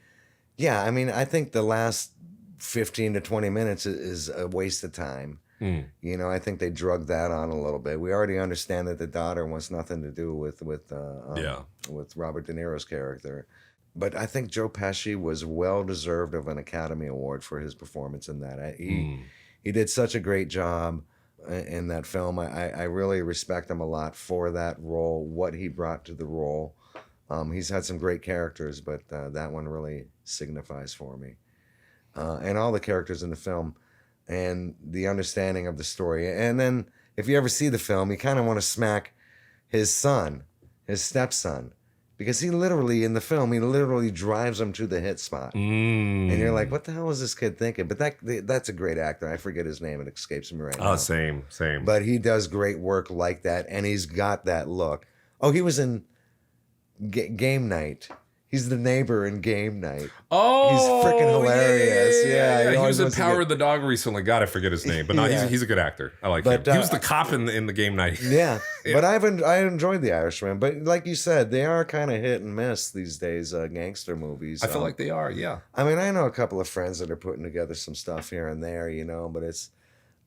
yeah, I mean, I think the last 15 to 20 minutes is a waste of time. You know, I think they drug that on a little bit. We already understand that the daughter wants nothing to do with Robert De Niro's character. But I think Joe Pesci was well-deserved of an Academy Award for his performance in that. He did such a great job in that film. I really respect him a lot for that role, what he brought to the role. He's had some great characters, but that one really signifies for me. And all the characters in the film and the understanding of the story. And then if you ever see the film, you kind of want to smack his son, his stepson, because he literally, in the film, he literally drives him to the hit spot. And you're like, what the hell was this kid thinking? But that's a great actor. I forget his name. It escapes me right now. Same. But he does great work like that, and he's got that look. Oh, he was in Game Night. He's the neighbor in Game Night. Oh, he's freaking hilarious. Yeah. He was in Power of the Dog recently. God, I forget his name, but no, he's a good actor. I like him. He was the cop in the Game Night. Yeah, but I enjoyed The Irishman. But like you said, they are kind of hit and miss these days. Gangster movies. I feel like they are. Yeah. I mean, I know a couple of friends that are putting together some stuff here and there, you know, but it's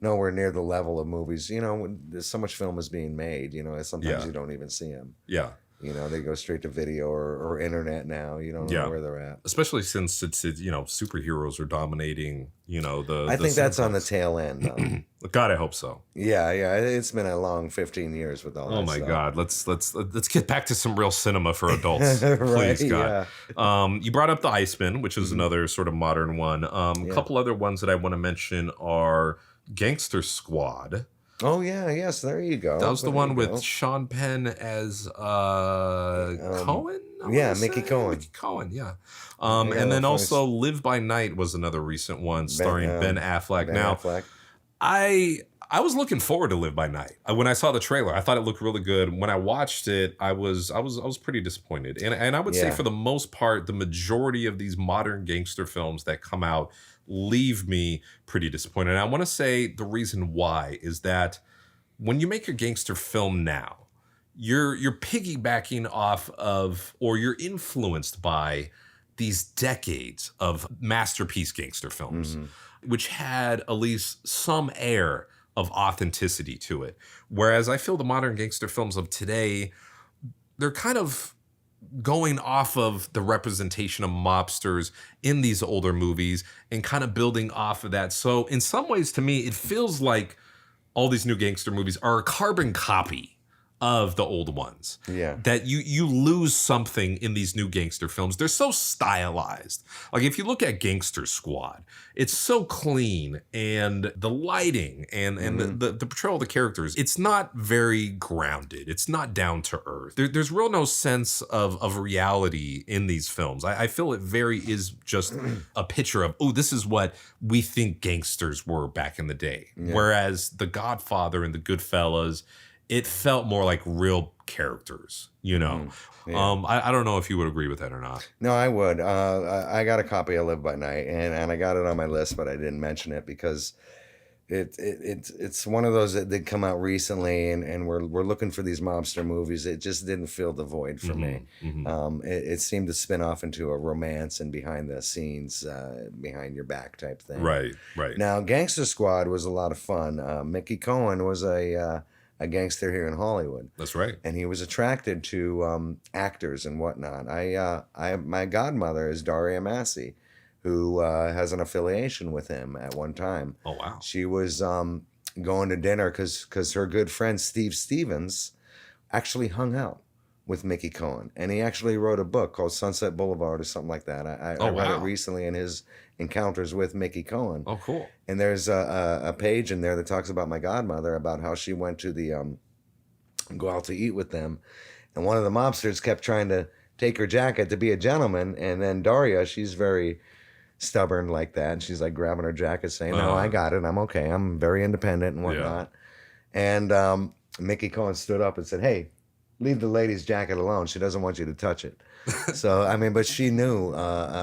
nowhere near the level of movies. You know, when there's so much film is being made. You know, sometimes you don't even see them. Yeah. You know, they go straight to video or internet now. You don't know where they're at. Especially since it's superheroes are dominating, I think that's on the tail end, though. God, I hope so. Yeah. It's been a long 15 years with all that Oh my stuff. God. Let's get back to some real cinema for adults. Please, God. Yeah. You brought up The Iceman, which is another sort of modern one. A couple other ones that I want to mention are Gangster Squad. Oh, yeah, yes, there you go. That was the one with Sean Penn as Cohen? Mickey Cohen. Mickey Cohen, yeah. And then also Live by Night was another recent one starring Ben Affleck. Affleck. I was looking forward to Live by Night. When I saw the trailer, I thought it looked really good. When I watched it, I was pretty disappointed. And I would say for the most part, the majority of these modern gangster films that come out leave me pretty disappointed. And I want to say the reason why is that when you make a gangster film now, you're piggybacking off of, or you're influenced by these decades of masterpiece gangster films, which had at least some air of authenticity to it. Whereas I feel the modern gangster films of today, they're kind of going off of the representation of mobsters in these older movies and kind of building off of that. So in some ways, to me, it feels like all these new gangster movies are a carbon copy of the old ones. Yeah. That you lose something in these new gangster films. They're so stylized. Like if you look at Gangster Squad, it's so clean, and the lighting and the portrayal of the characters, it's not very grounded. It's not down to earth. There's real no sense of reality in these films. I feel it very is just a picture of, oh, this is what we think gangsters were back in the day. Yeah. Whereas The Godfather and The Goodfellas it felt more like real characters, you know. Yeah. I don't know if you would agree with that or not. No, I would. I got a copy of Live by Night, and I got it on my list, but I didn't mention it because it's one of those that did come out recently, and we're looking for these mobster movies. It just didn't fill the void for me. It seemed to spin off into a romance and behind the scenes, behind your back type thing. Right. Now, Gangster Squad was a lot of fun. Mickey Cohen was a gangster here in Hollywood. That's right. And he was attracted to actors and whatnot. My godmother is Daria Massey, who has an affiliation with him at one time. Oh, wow. She was going to dinner because her good friend Steve Stevens actually hung out with Mickey Cohen. And he actually wrote a book called Sunset Boulevard or something like that. I read it recently in his encounters with Mickey Cohen. Oh, cool. And there's a page in there that talks about my godmother, about how she went to the go out to eat with them. And one of the mobsters kept trying to take her jacket to be a gentleman. And then Daria, she's very stubborn like that. And she's like grabbing her jacket saying, no, I got it. I'm okay. I'm very independent and whatnot. Yeah. And Mickey Cohen stood up and said, hey, leave the lady's jacket alone. She doesn't want you to touch it. So, I mean, but she knew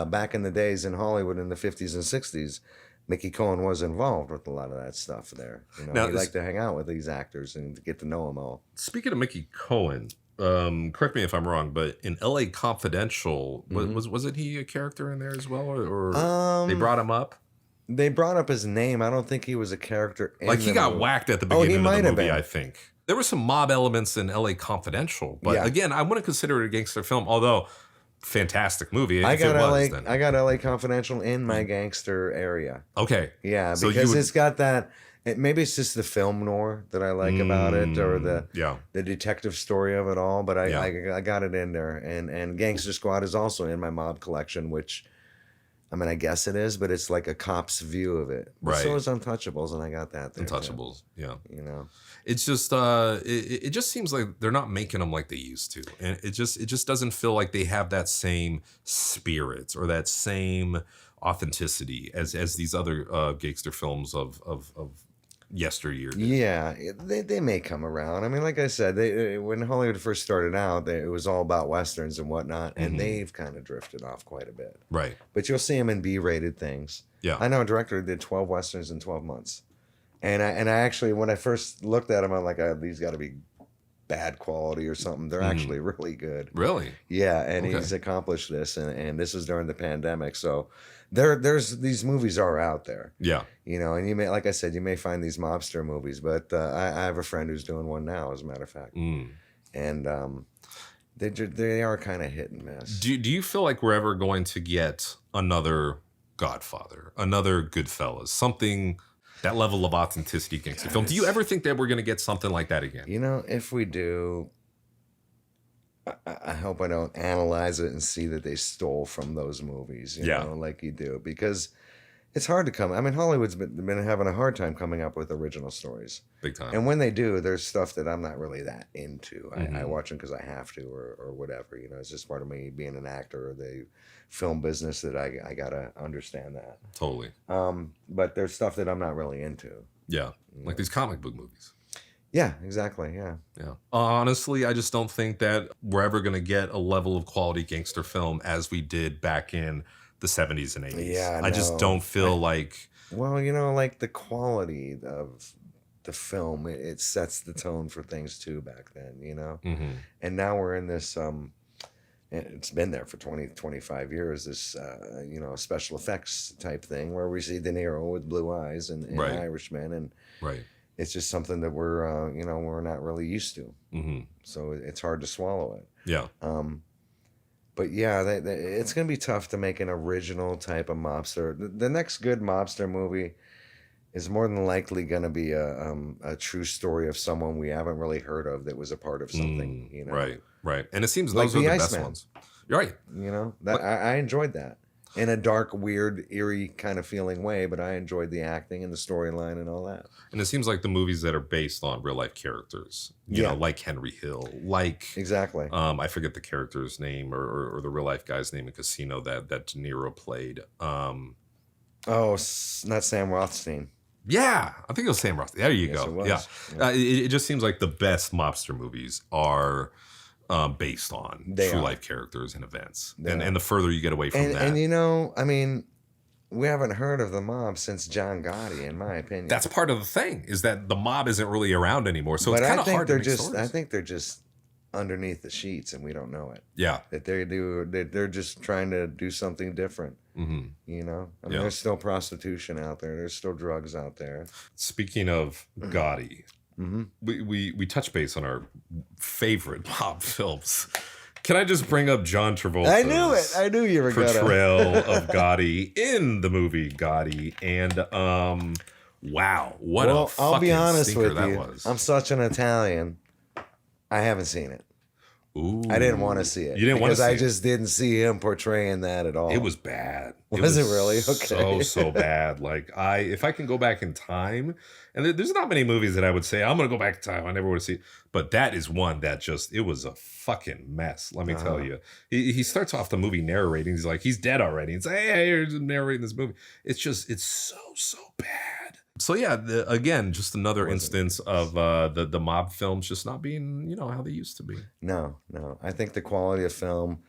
back in the days in Hollywood in the 50s and 60s, Mickey Cohen was involved with a lot of that stuff there. You know, now, he liked to hang out with these actors and get to know them all. Speaking of Mickey Cohen, correct me if I'm wrong, but in L.A. Confidential, wasn't he a character in there as well, or they brought him up? They brought up his name. I don't think he was a character. Like he got whacked at the beginning of the movie, I think. There were some mob elements in L.A. Confidential, but again, I wouldn't consider it a gangster film, although fantastic movie. I got L.A. Confidential in my gangster area. Okay. Yeah, so because it's got that. Maybe it's just the film noir that I like about it, or the detective story of it all. But I got it in there, and Gangster Squad is also in my mob collection, which, I mean, I guess it is, but it's like a cop's view of it. Right. So is Untouchables, and I got that there. Untouchables, yeah. You know, it's just it just seems like they're not making them like they used to, and it just doesn't feel like they have that same spirit or that same authenticity as these other gangster films of yesteryear. Yeah, they may come around. I mean, like I said, when Hollywood first started out, it was all about westerns and whatnot, and they've kind of drifted off quite a bit. Right. But you'll see them in B-rated things. Yeah. I know a director did 12 westerns in 12 months. And I actually, when I first looked at them, I'm like, these got to be bad quality or something. They're actually really good. Really? Yeah, and he's accomplished this, and this was during the pandemic, so there's these movies are out there. Yeah. You know, and you may, like I said, you may find these mobster movies, but I have a friend who's doing one now, as a matter of fact. And they are kind of hit and miss. Do you feel like we're ever going to get another Godfather, another Goodfellas, something that level of authenticity gangster film? Do you ever think that we're going to get something like that again? You know, if we do, I hope I don't analyze it and see that they stole from those movies, you know, like you do, because it's hard to come. I mean, Hollywood's been having a hard time coming up with original stories. Big time. And when they do, there's stuff that I'm not really that into. I watch them because I have to, or whatever. You know, it's just part of me being an actor or the film business that I gotta understand that. Totally. But there's stuff that I'm not really into. Yeah, like these comic book movies. Yeah, exactly. Yeah. Yeah. Honestly, I just don't think that we're ever going to get a level of quality gangster film as we did back in the 70s and 80s. Yeah. I just don't feel like. Well, you know, like the quality of the film, it sets the tone for things too back then, you know? And now we're in this, it's been there for 20, 25 years, this, you know, special effects type thing where we see De Niro with blue eyes and Irishman. And it's just something that we're, you know, we're not really used to. So it's hard to swallow it. Yeah. But yeah, it's going to be tough to make an original type of mobster. The next good mobster movie is more than likely going to be a true story of someone we haven't really heard of that was a part of something, you know? Right, right. And it seems those are the best ones. You're right. You know, I enjoyed that. In a dark, weird, eerie kind of feeling way, but I enjoyed the acting and the storyline and all that. And it seems like the movies that are based on real life characters, you know, like Henry Hill, like exactly. I forget the character's name or the real life guy's name in Casino that De Niro played. Not Sam Rothstein. Yeah, I think it was Sam Rockwell. There you Yes, go. it was. Yeah, it just seems like the best mobster movies are based on They true are. life characters and events, They and are. the further you get away from that, And you know, I mean, we haven't heard of the mob since John Gotti, in my opinion. that's part of the thing is that the mob isn't really around anymore. So but it's kind I of think hard to they're make just. stories. I think they're just underneath the sheets, and we don't know it. Yeah. That they're just trying to do something different. Mm-hmm. You know, I mean, Yeah. there's still prostitution out there. There's still drugs out there. Speaking of Gotti, Mm-hmm. we touch base on our favorite mob films. Can I just bring up John Travolta's I knew it. I knew you were gonna. portrayal of Gotti in the movie Gotti, and wow, what a Well, fucking I'll be honest stinker with that you. was. I'm such an Italian. I haven't seen it. Ooh, I didn't want to see it. You didn't want to because see I it. just didn't see him portraying that at all. It was bad. Was it really? Okay. So bad. Like if I can go back in time, and there's not many movies that I would say I'm gonna go back in time. I never would see, but that is one that just it was a fucking mess. Let me tell you. He starts off the movie narrating. He's like he's dead already. He's like, hey, here's narrating this movie. It's so bad. So yeah, again, just another instance of the mob films just not being how they used to be. No. I think the quality of film.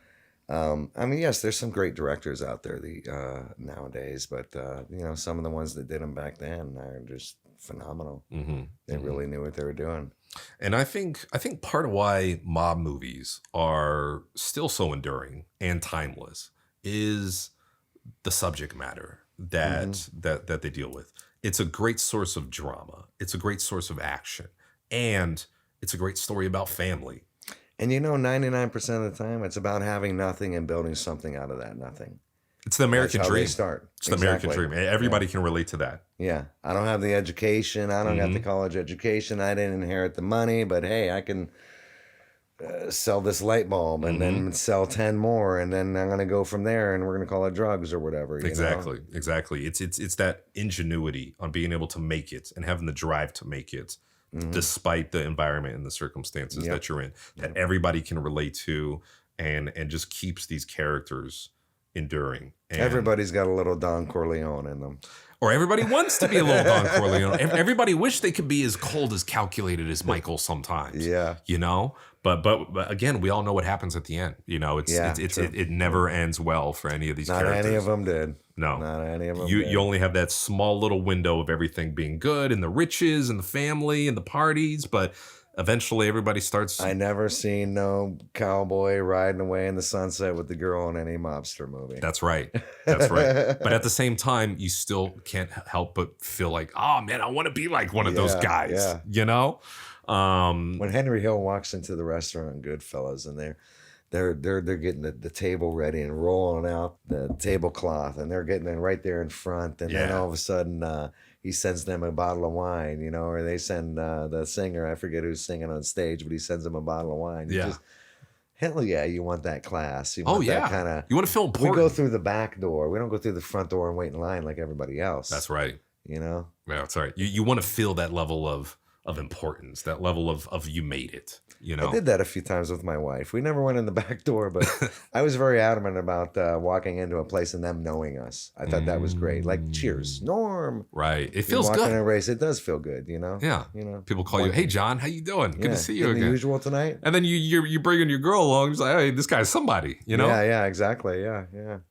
I mean, yes, there's some great directors out there nowadays, but some of the ones that did them back then are just phenomenal. Mm-hmm. They really knew what they were doing. And I think part of why mob movies are still so enduring and timeless is the subject matter that they deal with. It's a great source of drama. It's a great source of action, and it's a great story about family. And 99% of the time, it's about having nothing and building something out of that nothing. It's the American That's how dream. they start. It's the American dream. Everybody can relate to that. Yeah. I don't have the education. I don't got the college education. I didn't inherit the money, but hey, I can sell this light bulb and then sell 10 more. And then I'm going to go from there and we're going to call it drugs or whatever. Exactly. It's that ingenuity on being able to make it and having the drive to make it despite the environment and the circumstances that you're in, that everybody can relate to and just keeps these characters enduring. And Everybody's got a little Don Corleone in them. or everybody wants to be a little Don Corleone. Everybody wish they could be as cold as calculated as Michael sometimes. Yeah. But again, we all know what happens at the end. It never ends well for any of these Not characters. any of them did. No. Not any of them You did. only have that small little window of everything being good and the riches and the family and the parties, but eventually everybody starts. I never seen no cowboy riding away in the sunset with the girl in any mobster movie. That's right. But at the same time, you still can't help but feel like, oh man, I want to be like one of those guys. Yeah. When Henry Hill walks into the restaurant in Goodfellas and they're getting the table ready and rolling out the tablecloth and they're getting it right there in front, and then all of a sudden he sends them a bottle of wine, or they send the singer, I forget who's singing on stage, but he sends them a bottle of wine. Hell yeah, you want that class. You want that kind of. You want to feel important. We go through the back door. We don't go through the front door and wait in line like everybody else. That's right. Yeah, that's right. You want to feel that level of importance, that level of you made it. I did that a few times with my wife. We never went in the back door, but I was very adamant about walking into a place and them knowing us. I thought that was great. Like, cheers, Norm. Right. It feels good. good. In a race, it does feel good, Yeah. People call you, hey, John, how you doing? Good to see you again. The usual tonight. And then you bring in your girl along. It's like, hey, this guy's somebody, Yeah, exactly. Yeah.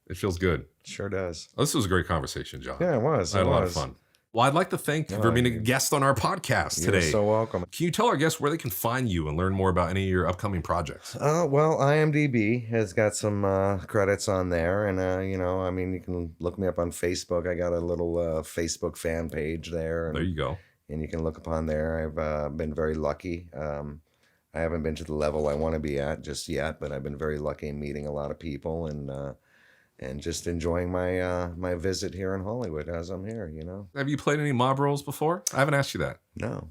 It feels good. Sure does. This was a great conversation, John. Yeah, it was. I had a lot of fun. Well, I'd like to thank you for being a guest on our podcast today. You're so welcome. Can you tell our guests where they can find you and learn more about any of your upcoming projects? Well, IMDb has got some credits on there. And, you can look me up on Facebook. I got a little Facebook fan page there. And, there you go. And you can look upon there. I've been very lucky. I haven't been to the level I want to be at just yet, but I've been very lucky in meeting a lot of people and just enjoying my my visit here in Hollywood as I'm here, Have you played any mob roles before? I haven't asked you that. No.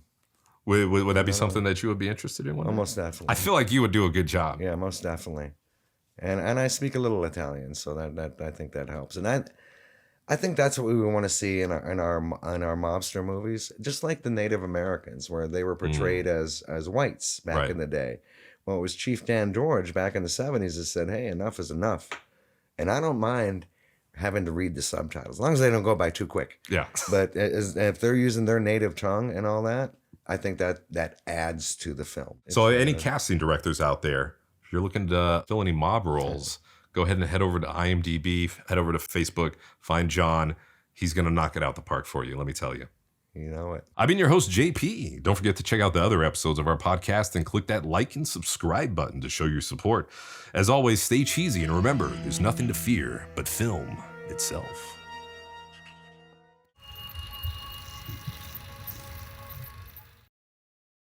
Would that be something that you would be interested in? Most definitely. I feel like you would do a good job. Yeah, most definitely. And I speak a little Italian, so that I think that helps. And I think that's what we want to see in our mobster movies, just like the Native Americans, where they were portrayed as whites back in the day. Well, it was Chief Dan George back in the 70s that said, hey, enough is enough. And I don't mind having to read the subtitles, as long as they don't go by too quick. Yeah. But if they're using their native tongue and all that, I think that adds to the film. So any casting directors out there, if you're looking to fill any mob roles, go ahead and head over to IMDb, head over to Facebook, find John. He's going to knock it out the park for you, let me tell you. You know it. I've been your host, JP. Don't forget to check out the other episodes of our podcast and click that like and subscribe button to show your support. As always, stay cheesy and remember, there's nothing to fear but film itself.